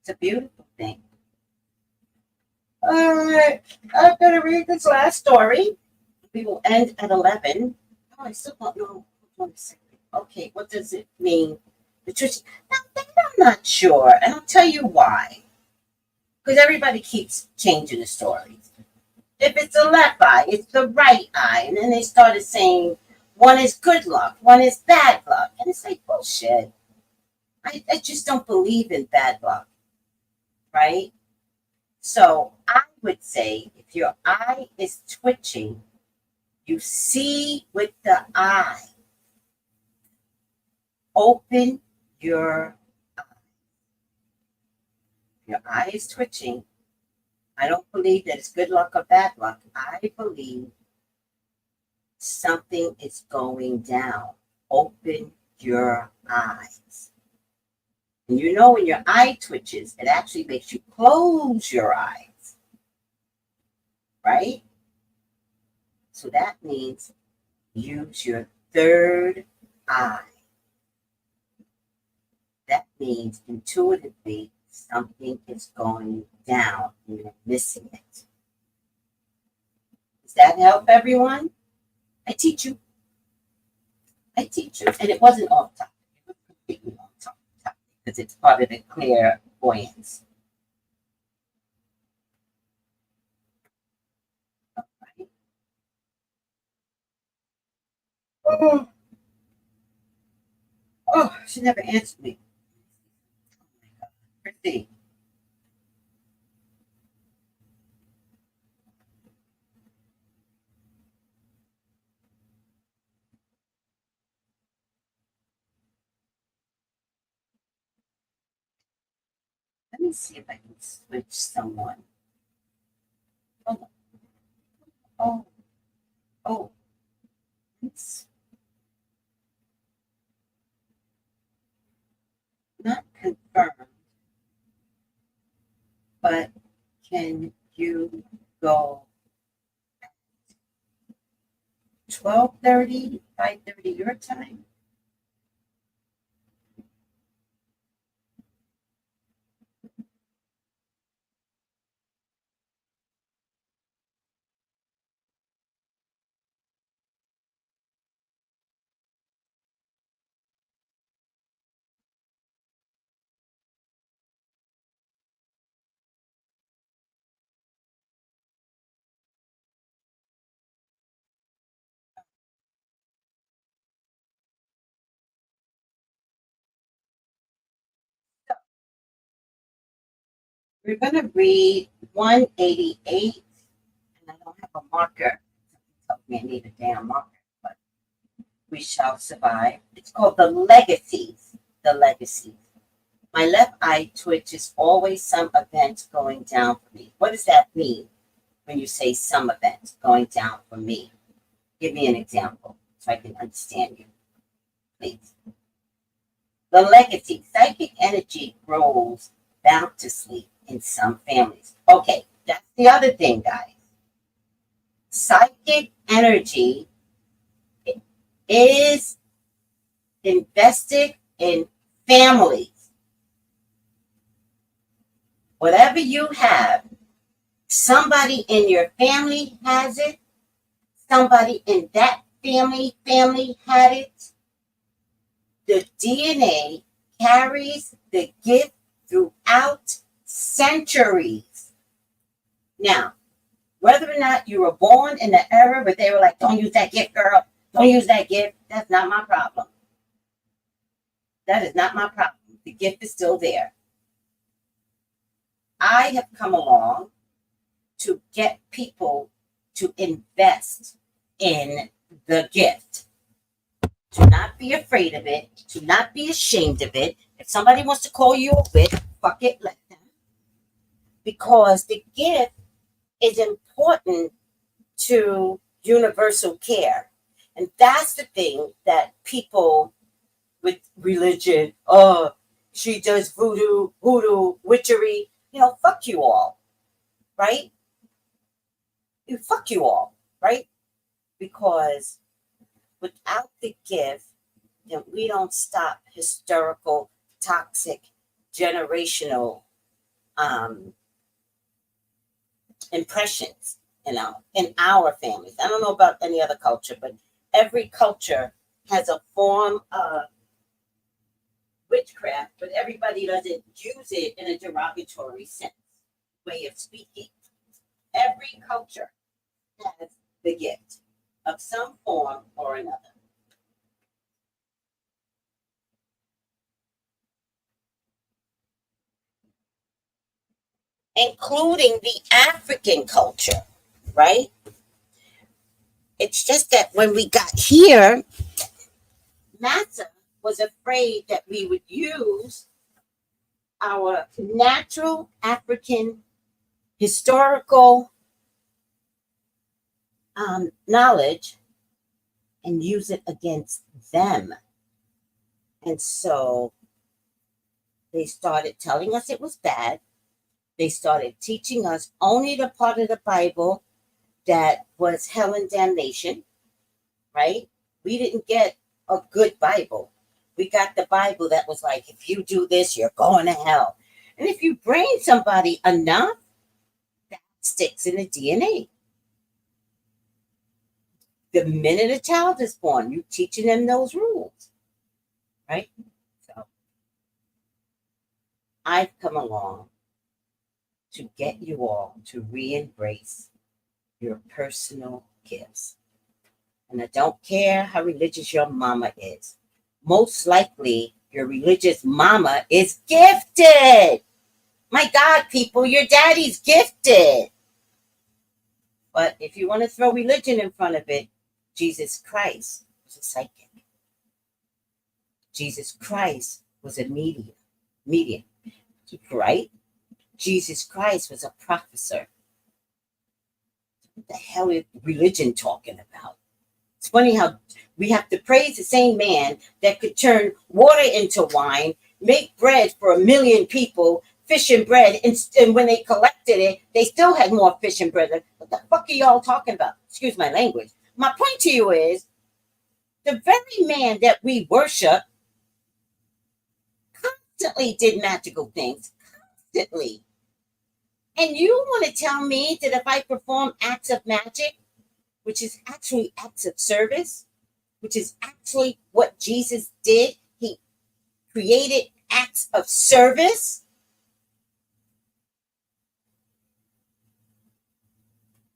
It's a beautiful thing. All right. I'm going to read this last story. We will end at 11. Oh, I still don't know. Hold on a second. Okay, what does it mean? Patricia. Now, that I'm not sure, and I'll tell you why. Because everybody keeps changing the stories. If it's the left eye, it's the right eye. And then they started saying one is good luck, one is bad luck. And it's like bullshit. I just don't believe in bad luck, right? So I would say if your eye is twitching, you see with the eye. Open your eye. Your eye is twitching. I don't believe that it's good luck or bad luck. I believe something is going down. Open your eyes. And you know when your eye twitches, it actually makes you close your eyes. Right? So that means use your third eye. That means intuitively something is going down and you're missing it. Does that help everyone? I teach you. And it wasn't off topic. It was completely off topic because it's part of the clairvoyance. Right? Oh, she never answered me. Oh my God. Christy. Let me see if I can switch someone. Oh, oh, oh. It's not confirmed, but can you go 12:30, 5:30 your time? We're going to read 188, and I don't have a marker. Something tells me I need a damn marker, but we shall survive. It's called The Legacies. The Legacies. My left eye twitches, always some event going down for me. What does that mean when you say some event going down for me? Give me an example so I can understand you, please. The legacy, psychic energy grows bounteously in some families. Okay, that's the other thing, guys. Psychic energy is invested in families. Whatever you have, somebody in your family has it, somebody in that family had it. The DNA carries the gift throughout centuries. Now, whether or not you were born in the era where they were like, don't use that gift, girl, don't use that gift, that's not my problem. That is not my problem. The gift is still there. I have come along to get people to invest in the gift. To not be afraid of it, to not be ashamed of it. If somebody wants to call you a witch, fuck it, let them. Because the gift is important to universal care. And that's the thing that people with religion, oh, she does voodoo, witchery, fuck you all, right? Fuck you all, right? Because without the gift, then we don't stop historical, toxic, generational impressions, in our families. I don't know about any other culture, but every culture has a form of witchcraft, but everybody doesn't use it in a derogatory sense, way of speaking. Every culture has the gift of some form or another. Including the African culture, right? It's just that when we got here, NASA was afraid that we would use our natural African historical knowledge and use it against them. And so they started telling us it was bad. They started teaching us only the part of the Bible that was hell and damnation, right? We didn't get a good Bible. We got the Bible that was like, if you do this, you're going to hell. And if you brain somebody enough, that sticks in the DNA. The minute a child is born, you're teaching them those rules, right? So I've come along to get you all to re-embrace your personal gifts. And I don't care how religious your mama is. Most likely, your religious mama is gifted. My God, people, your daddy's gifted. But if you want to throw religion in front of it, Jesus Christ was a psychic. Jesus Christ was a medium, right? Jesus Christ was a professor. What the hell is religion talking about? It's funny how we have to praise the same man that could turn water into wine, make bread for 1 million people, fish and bread, and when they collected it, they still had more fish and bread. What the fuck are y'all talking about? Excuse my language. My point to you is, the very man that we worship constantly did magical things. Constantly. And you want to tell me that if I perform acts of magic, which is actually acts of service, which is actually what Jesus did, he created acts of service,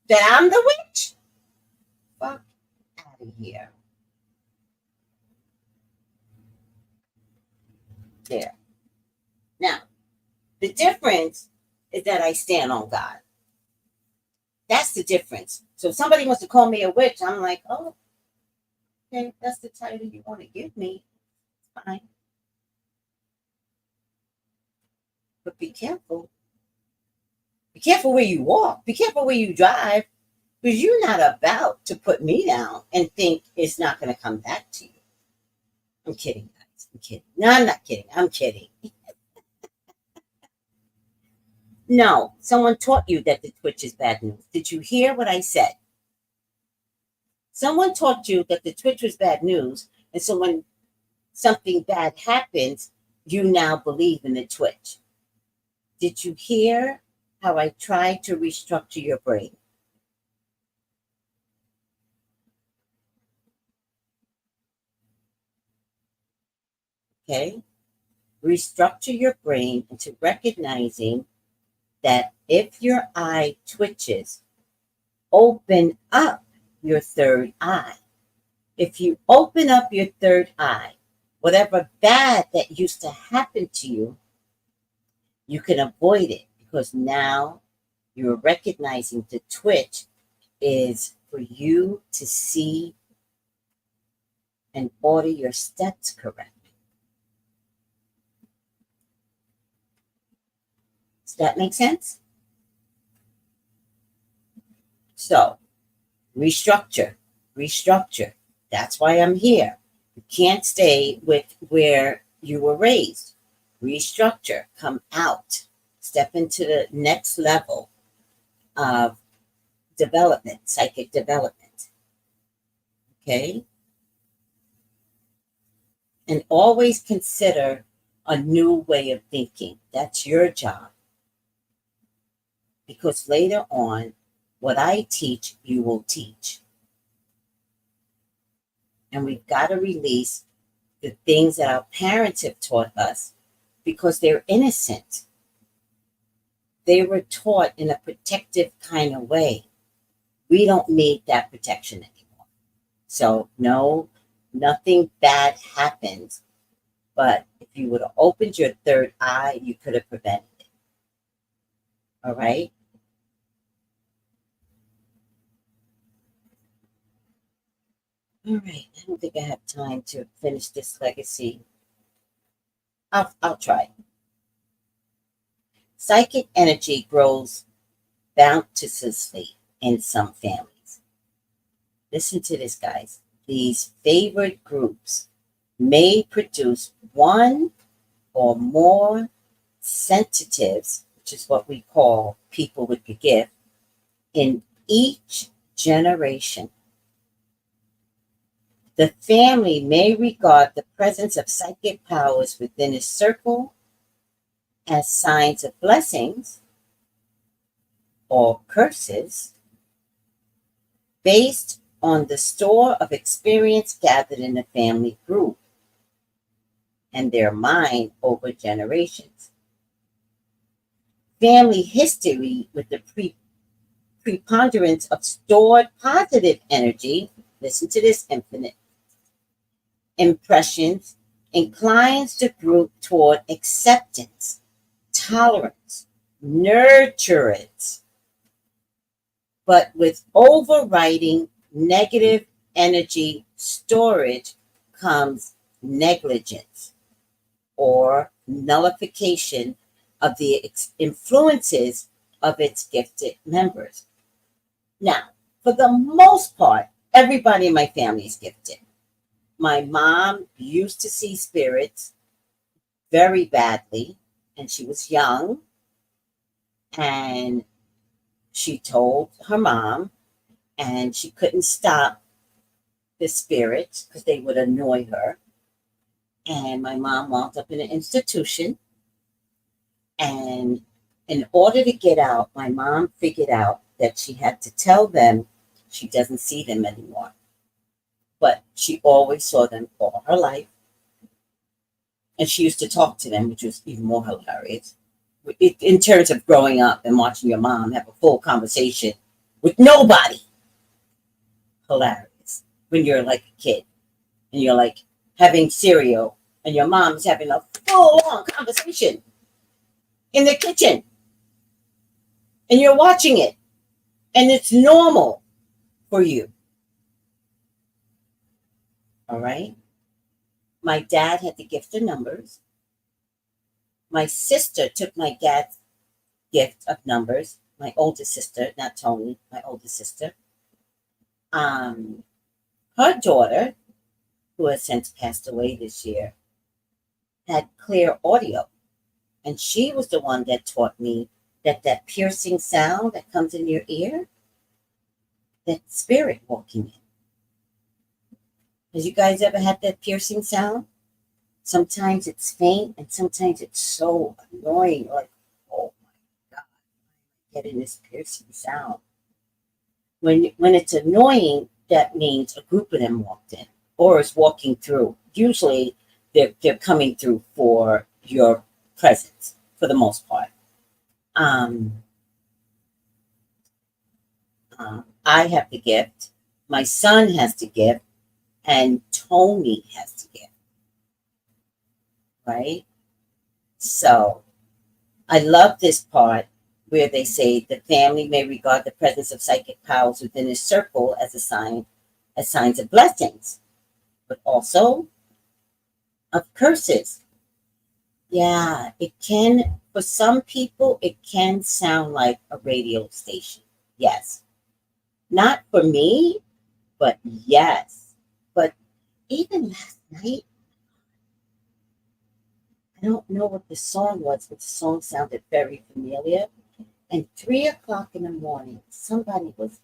that I'm the witch? Fuck out of here. There. Now, the difference is that I stand on God. That's the difference. So if somebody wants to call me a witch, I'm like, oh, okay, that's the title you want to give me. Fine. But be careful. Be careful where you walk. Be careful where you drive. Because you're not about to put me down and think it's not going to come back to you. I'm kidding, guys. I'm kidding. No, I'm not kidding. I'm kidding. No, someone taught you that the Twitch is bad news. Did you hear what I said? Someone taught you that the Twitch was bad news, and so when something bad happens, you now believe in the Twitch. Did you hear how I tried to restructure your brain? Okay? Restructure your brain into recognizing that if your eye twitches, open up your third eye. If you open up your third eye, whatever bad that used to happen to you, you can avoid it because now you're recognizing the twitch is for you to see and order your steps correctly. Does that make sense? So, restructure. That's why I'm here. You can't stay with where you were raised. Restructure, come out, step into the next level of development, psychic development. Okay? And always consider a new way of thinking. That's your job. Because later on, what I teach, you will teach. And we've got to release the things that our parents have taught us because they're innocent. They were taught in a protective kind of way. We don't need that protection anymore. So, no, nothing bad happens. But if you would have opened your third eye, you could have prevented it. All right? All right. I don't think I have time to finish this legacy. I'll try. Psychic energy grows bounteously in some families. Listen to this, guys. These favored groups may produce one or more sensitives, which is what we call people with the gift, in each generation. The family may regard the presence of psychic powers within a circle as signs of blessings or curses based on the store of experience gathered in the family group and their mind over generations. Family history with the preponderance of stored positive energy, listen to this, infinite impressions, inclines the group toward acceptance, tolerance, nurturance, but with overriding negative energy storage comes negligence or nullification of the influences of its gifted members. Now, for the most part, everybody in my family is gifted. My mom used to see spirits very badly, and she was young, and she told her mom, and she couldn't stop the spirits because they would annoy her. And my mom wound up in an institution, and in order to get out, my mom figured out that she had to tell them she doesn't see them anymore. But she always saw them all her life. And she used to talk to them, which was even more hilarious. In terms of growing up and watching your mom have a full conversation with nobody. Hilarious. When you're like a kid and you're like having cereal and your mom's having a full-on conversation in the kitchen. and you're watching it and it's normal for you. All right. My dad had the gift of numbers. My sister took my dad's gift of numbers. My oldest sister, not Tony, my oldest sister. Um, Her daughter, who has since passed away this year, had clear audio. And she was the one that taught me that piercing sound that comes in your ear, that spirit walking in. Has you guys ever had that piercing sound? Sometimes it's faint and sometimes it's so annoying, like, oh my God, I'm getting this piercing sound. When it's annoying, that means a group of them walked in or is walking through. Usually they're coming through for your presence for the most part. Um, I have the gift, my son has the gift, and Tony has the gift, right? So I love this part where they say the family may regard the presence of psychic powers within a circle as a sign, as signs of blessings, but also of curses. Yeah, it can, for some people, it can sound like a radio station. Yes. Not for me, but yes. But even last night, I don't know what the song was, but the song sounded very familiar. And 3 o'clock in the morning, somebody was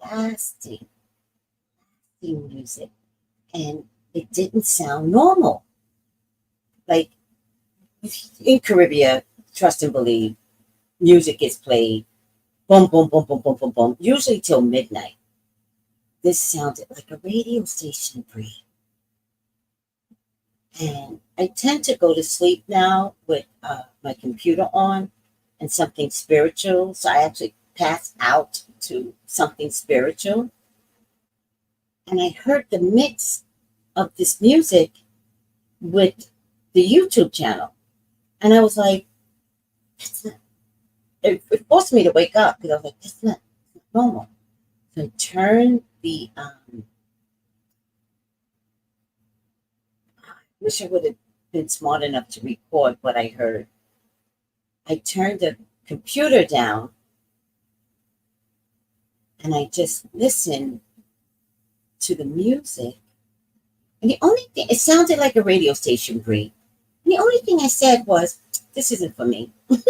blasting music, and it didn't sound normal. Like in Caribbean, trust and believe, music is played, boom, boom, boom, boom, boom, boom, boom, usually till midnight. This sounded like a radio station, Bree. And I tend to go to sleep now with my computer on and something spiritual. So I actually pass out to something spiritual. And I heard the mix of this music with the YouTube channel. And I was like, that's not, it forced me to wake up because I was like, that's not normal. So I turned I wish I would have been smart enough to record what I heard. I turned the computer down and I just listened to the music. And the only thing, it sounded like a radio station, Brie. And the only thing I said was, this isn't for me. I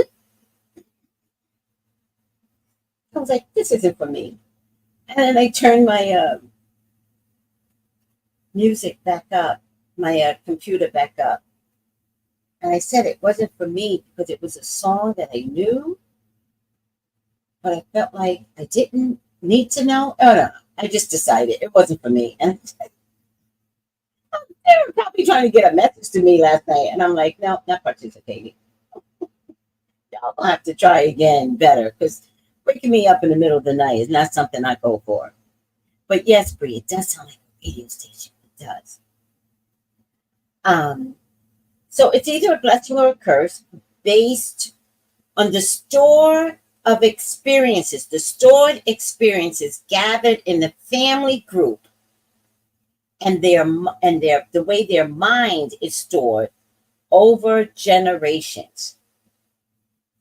was like, this isn't for me. And then I turned my music back up, my computer back up. And I said it wasn't for me because it was a song that I knew, but I felt like I didn't need to know. Oh, no. I just decided it wasn't for me. And they were probably trying to get a message to me last night. And I'm like, no, not participating. Y'all will have to try again better because waking me up in the middle of the night is not something I go for. But yes, Brie, it does sound like a radio station. It does. Um, so it's either a blessing or a curse based on the store of experiences, the stored experiences gathered in the family group, and their the way their mind is stored over generations.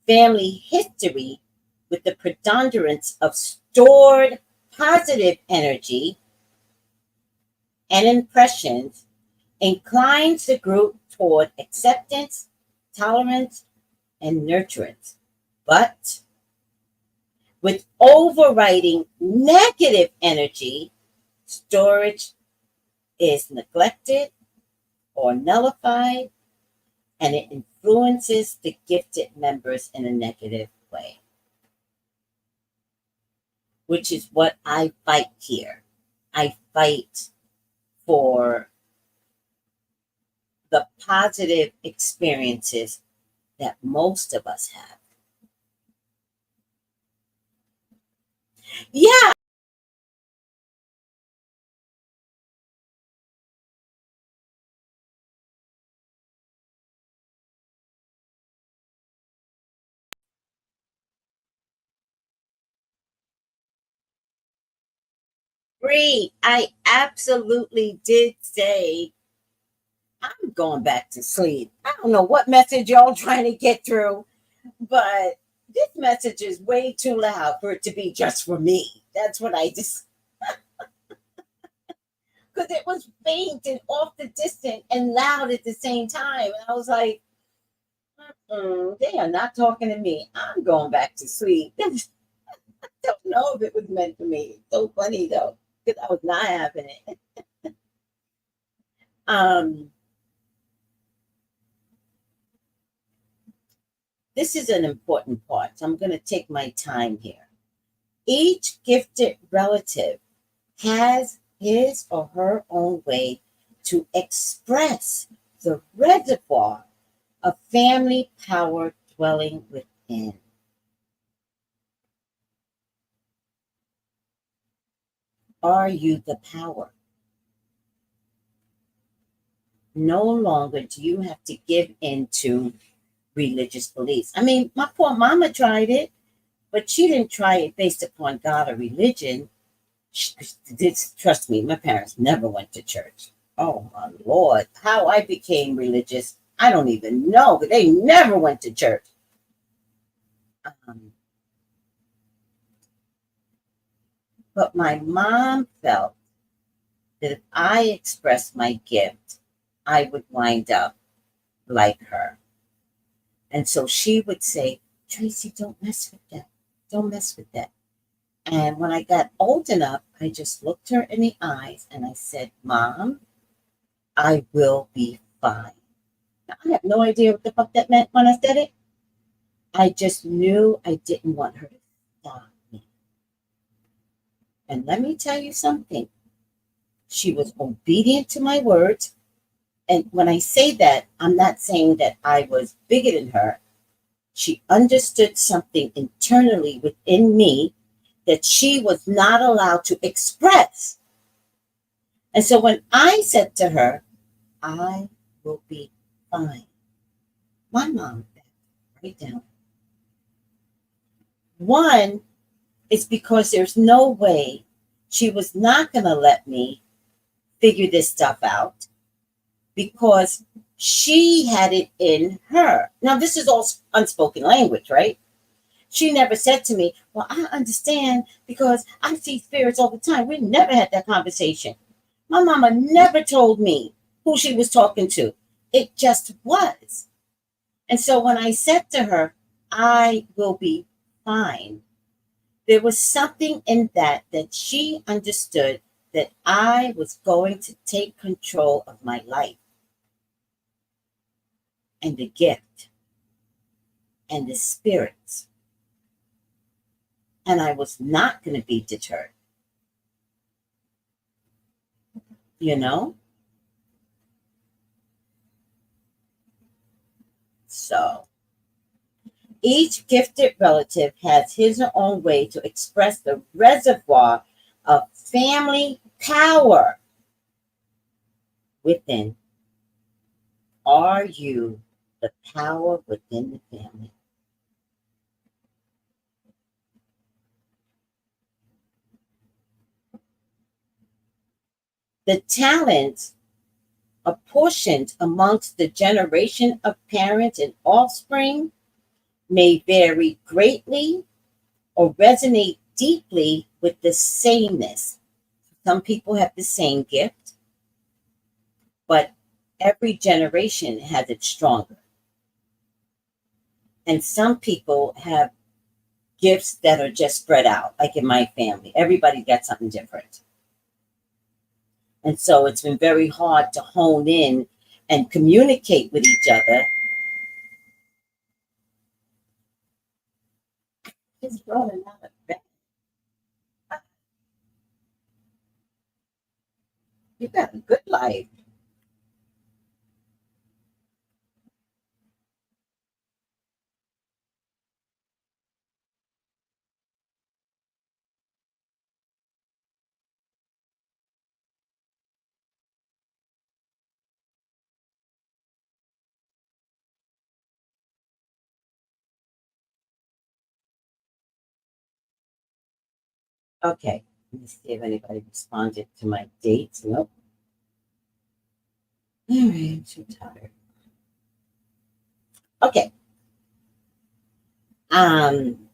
Family history with the preponderance of stored positive energy and impressions inclines the group toward acceptance, tolerance, and nurturance. But with overriding negative energy, storage is neglected or nullified, and it influences the gifted members in a negative way, which is what I fight here. I fight for the positive experiences that most of us have. Yeah, Bree, I absolutely did say I'm going back to sleep. I don't know what message y'all trying to get through, but this message is way too loud for it to be just for me. That's what I just, because it was faint and off the distance and loud at the same time. And I was like, they are not talking to me. I'm going back to sleep. I don't know if it was meant for me. It's so funny though, because I was not having it. Um, this is an important part. So I'm going to take my time here. Each gifted relative has his or her own way to express the reservoir of family power dwelling within. Are you the power? No longer do you have to give in to religious beliefs. I mean, my poor mama tried it, but she didn't try it based upon God or religion. Trust me, my parents never went to church. Oh my Lord, how I became religious, I don't even know. But they never went to church. Um, but my mom felt that if I expressed my gift, I would wind up like her. And so she would say, Tracy, don't mess with that. Don't mess with that. And when I got old enough, I just looked her in the eyes and I said, Mom, I will be fine. Now, I have no idea what the fuck that meant when I said it. I just knew I didn't want her to stop me. And let me tell you something. She was obedient to my words. And when I say that, I'm not saying that I was bigger than her. She understood something internally within me that she was not allowed to express. And so when I said to her, I will be fine, my mom backed right down. One is because there's no way she was not going to let me figure this stuff out because she had it in her. Now, this is all unspoken language, right? She never said to me, well, I understand because I see spirits all the time. We never had that conversation. My mama never told me who she was talking to. It just was. And so when I said to her, I will be fine, there was something in that that she understood that I was going to take control of my life and the gift and the spirits. And I was not going to be deterred, you know? So each gifted relative has his or own way to express the reservoir of family power within. Are you the power within the family? The talents apportioned amongst the generation of parents and offspring may vary greatly or resonate deeply with the sameness. Some people have the same gift, but every generation has it stronger. And some people have gifts that are just spread out, like in my family. Everybody got something different. And so it's been very hard to hone in and communicate with each other. Just running out of breath. You got a good life. Okay. Let me see if anybody responded to my dates. Nope. All right, I'm too tired. Okay. Um,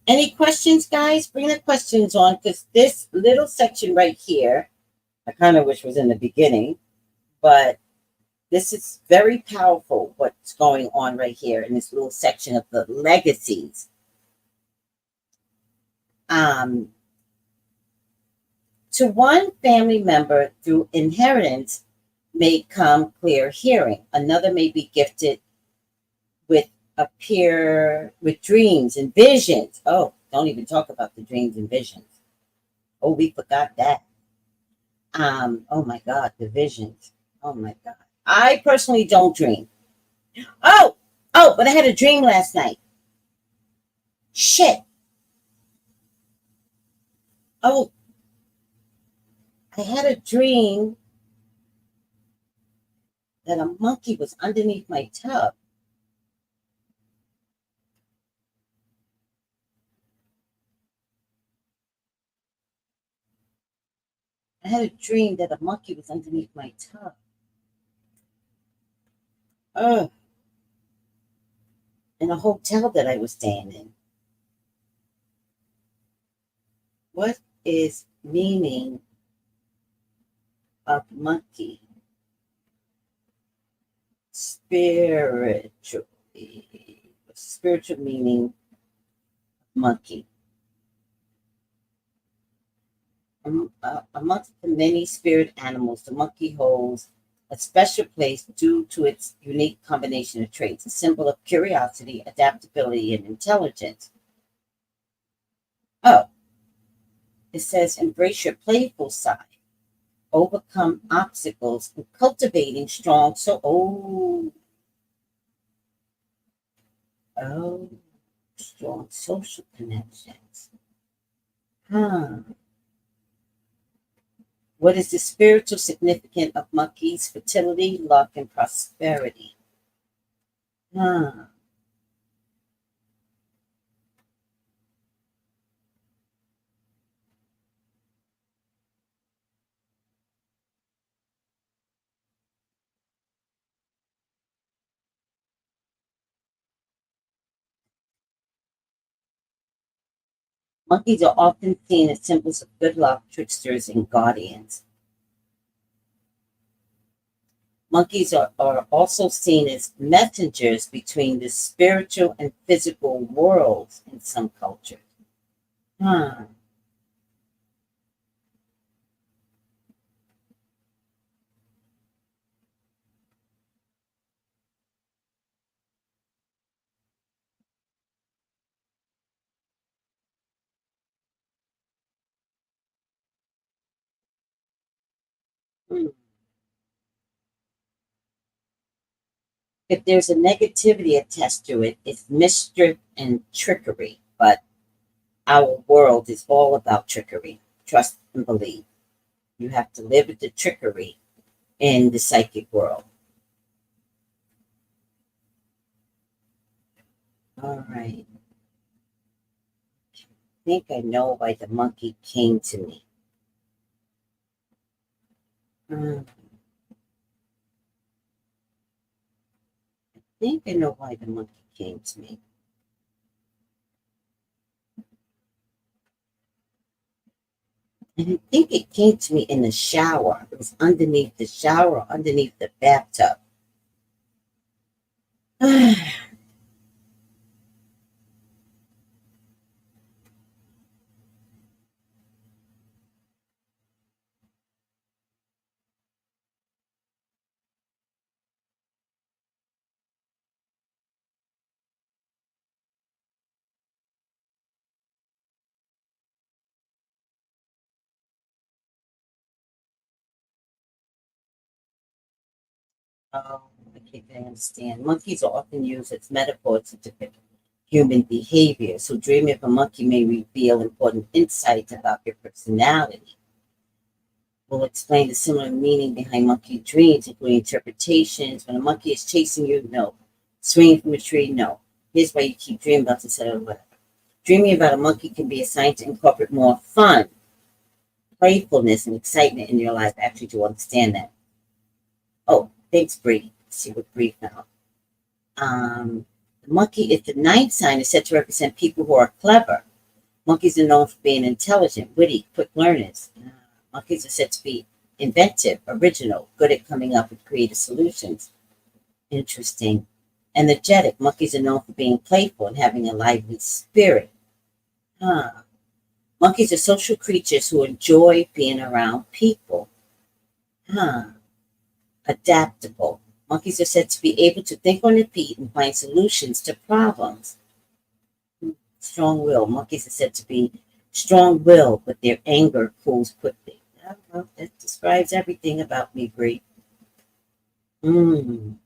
any questions, guys? Bring the questions on because this little section right here, I kind of wish was in the beginning, but this is very powerful what's going on right here in this little section of the legacies. Um, to one family member through inheritance may come clear hearing. Another may be gifted with appear with dreams and visions. Oh, don't even talk about the dreams and visions. Oh, we forgot that. Oh my God, the visions. Oh my God. I personally don't dream. Oh, but I had a dream last night. Shit. Oh, I had a dream that a monkey was underneath my tub. I had a dream that a monkey was underneath my tub. Oh, in a hotel that I was staying in. What is meaning of monkey spiritually? Spiritual meaning monkey. Amongst the many spirit animals, the monkey holds a special place due to its unique combination of traits, a symbol of curiosity, adaptability, and intelligence. Oh, it says embrace your playful side, overcome obstacles, and cultivating strong oh, strong social connections. Huh. What is the spiritual significance of monkeys? Fertility, luck, and prosperity. Huh. Monkeys are often seen as symbols of good luck, tricksters, and guardians. Monkeys are also seen as messengers between the spiritual and physical worlds in some cultures. Huh. Hmm. If there's a negativity attached to it, it's mischief and trickery. But our world is all about trickery. Trust and believe. You have to live with the trickery in the psychic world. All right. I think I know why the monkey came to me. I think I know why the monkey came to me. And I think it came to me in the shower. It was underneath the shower, underneath the bathtub. Oh, okay, I understand. Monkeys are often used as metaphors to depict human behavior. So, dreaming of a monkey may reveal important insights about your personality. We'll explain the similar meaning behind monkey dreams, including interpretations. When a monkey is chasing you, no. Swinging from a tree, no. Here's why you keep dreaming about this, whatever. Dreaming about a monkey can be a sign to incorporate more fun playfulness and excitement in your life actually to understand that. Oh, thanks, Bree. Let's see what Bree found. The monkey is the ninth sign is said to represent people who are clever. Monkeys are known for being intelligent, witty, quick learners. Monkeys are said to be inventive, original, good at coming up with creative solutions. Interesting. Energetic. Monkeys are known for being playful and having a lively spirit. Huh. Monkeys are social creatures who enjoy being around people. Huh. Adaptable. Monkeys are said to be able to think on their feet and find solutions to problems. Strong will. Monkeys are said to be strong will, but their anger cools quickly. Well, that describes everything about me, Bree. Mm.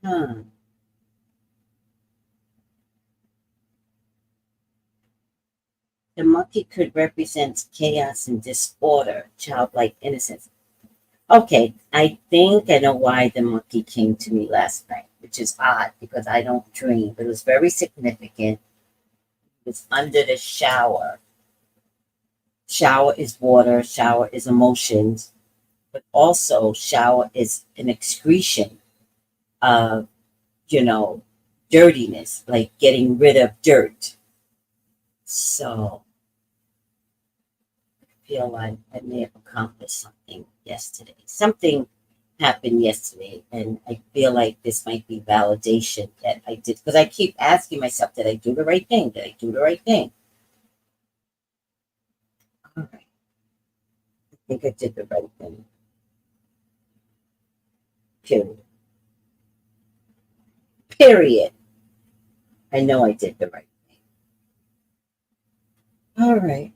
Huh. The monkey could represent chaos and disorder, childlike innocence. Okay, I think I know why the monkey came to me last night, which is odd because I don't dream, but it was very significant. It was under the shower. Shower is water, shower is emotions, but also shower is an excretion of, you know, dirtiness, like getting rid of dirt. So I feel like I may have accomplished something yesterday. Something happened yesterday, and I feel like this might be validation that I did because I keep asking myself, did I do the right thing? Did I do the right thing? All right. I think I did the right thing. Period. Period. I know I did the right thing. All right.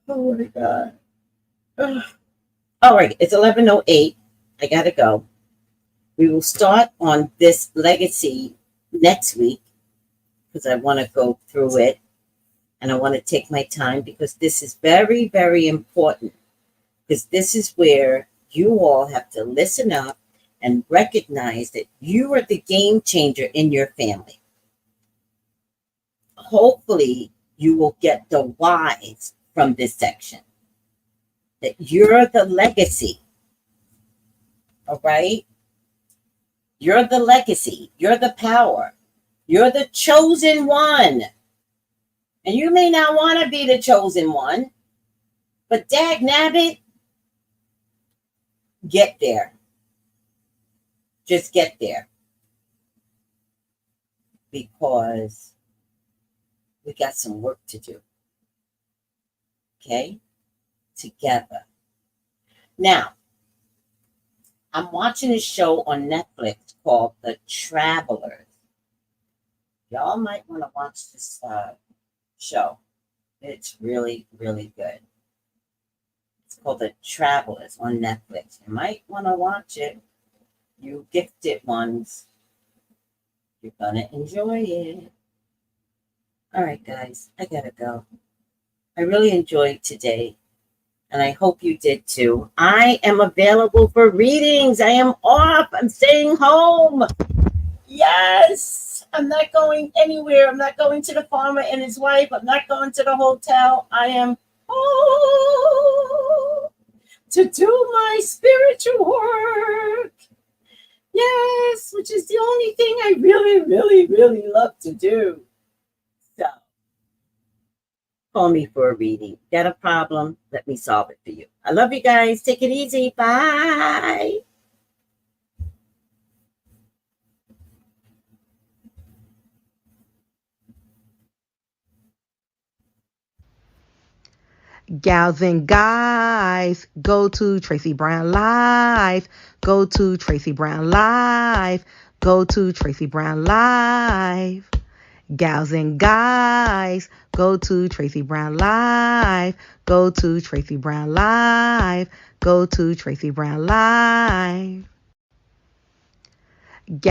Oh my God. Ugh. All right. It's 11:08. I got to go. We will start on this legacy next week because I want to go through it and I want to take my time because this is very, very important. Because this is where you all have to listen up and recognize that you are the game changer in your family. Hopefully, you will get the whys from this section. That you're the legacy. All right? You're the legacy. You're the power. You're the chosen one. And you may not want to be the chosen one, but dag nabbit, get there. Just get there. Because we got some work to do. Okay? Together. Now, I'm watching a show on Netflix called The Travelers. Y'all might want to watch this show. It's really, really good. It's called The Travelers on Netflix. You might want to watch it. You gifted ones. You're going to enjoy it. All right, guys, I got to go. I really enjoyed today, and I hope you did too. I am available for readings. I am off. I'm staying home. Yes, I'm not going anywhere. I'm not going to the farmer and his wife. I'm not going to the hotel. I am home to do my spiritual work. Yes, which is the only thing I really, really, really love to do. So, call me for a reading. Got a problem? Let me solve it for you. I love you guys. Take it easy. Bye.
Gals and guys, go to Tracy Brown Live. Go to Tracy Brown Live. Go to Tracy Brown Live. Gals and guys, go to Tracy Brown Live. Go to Tracy Brown Live. Go to Tracy Brown Live.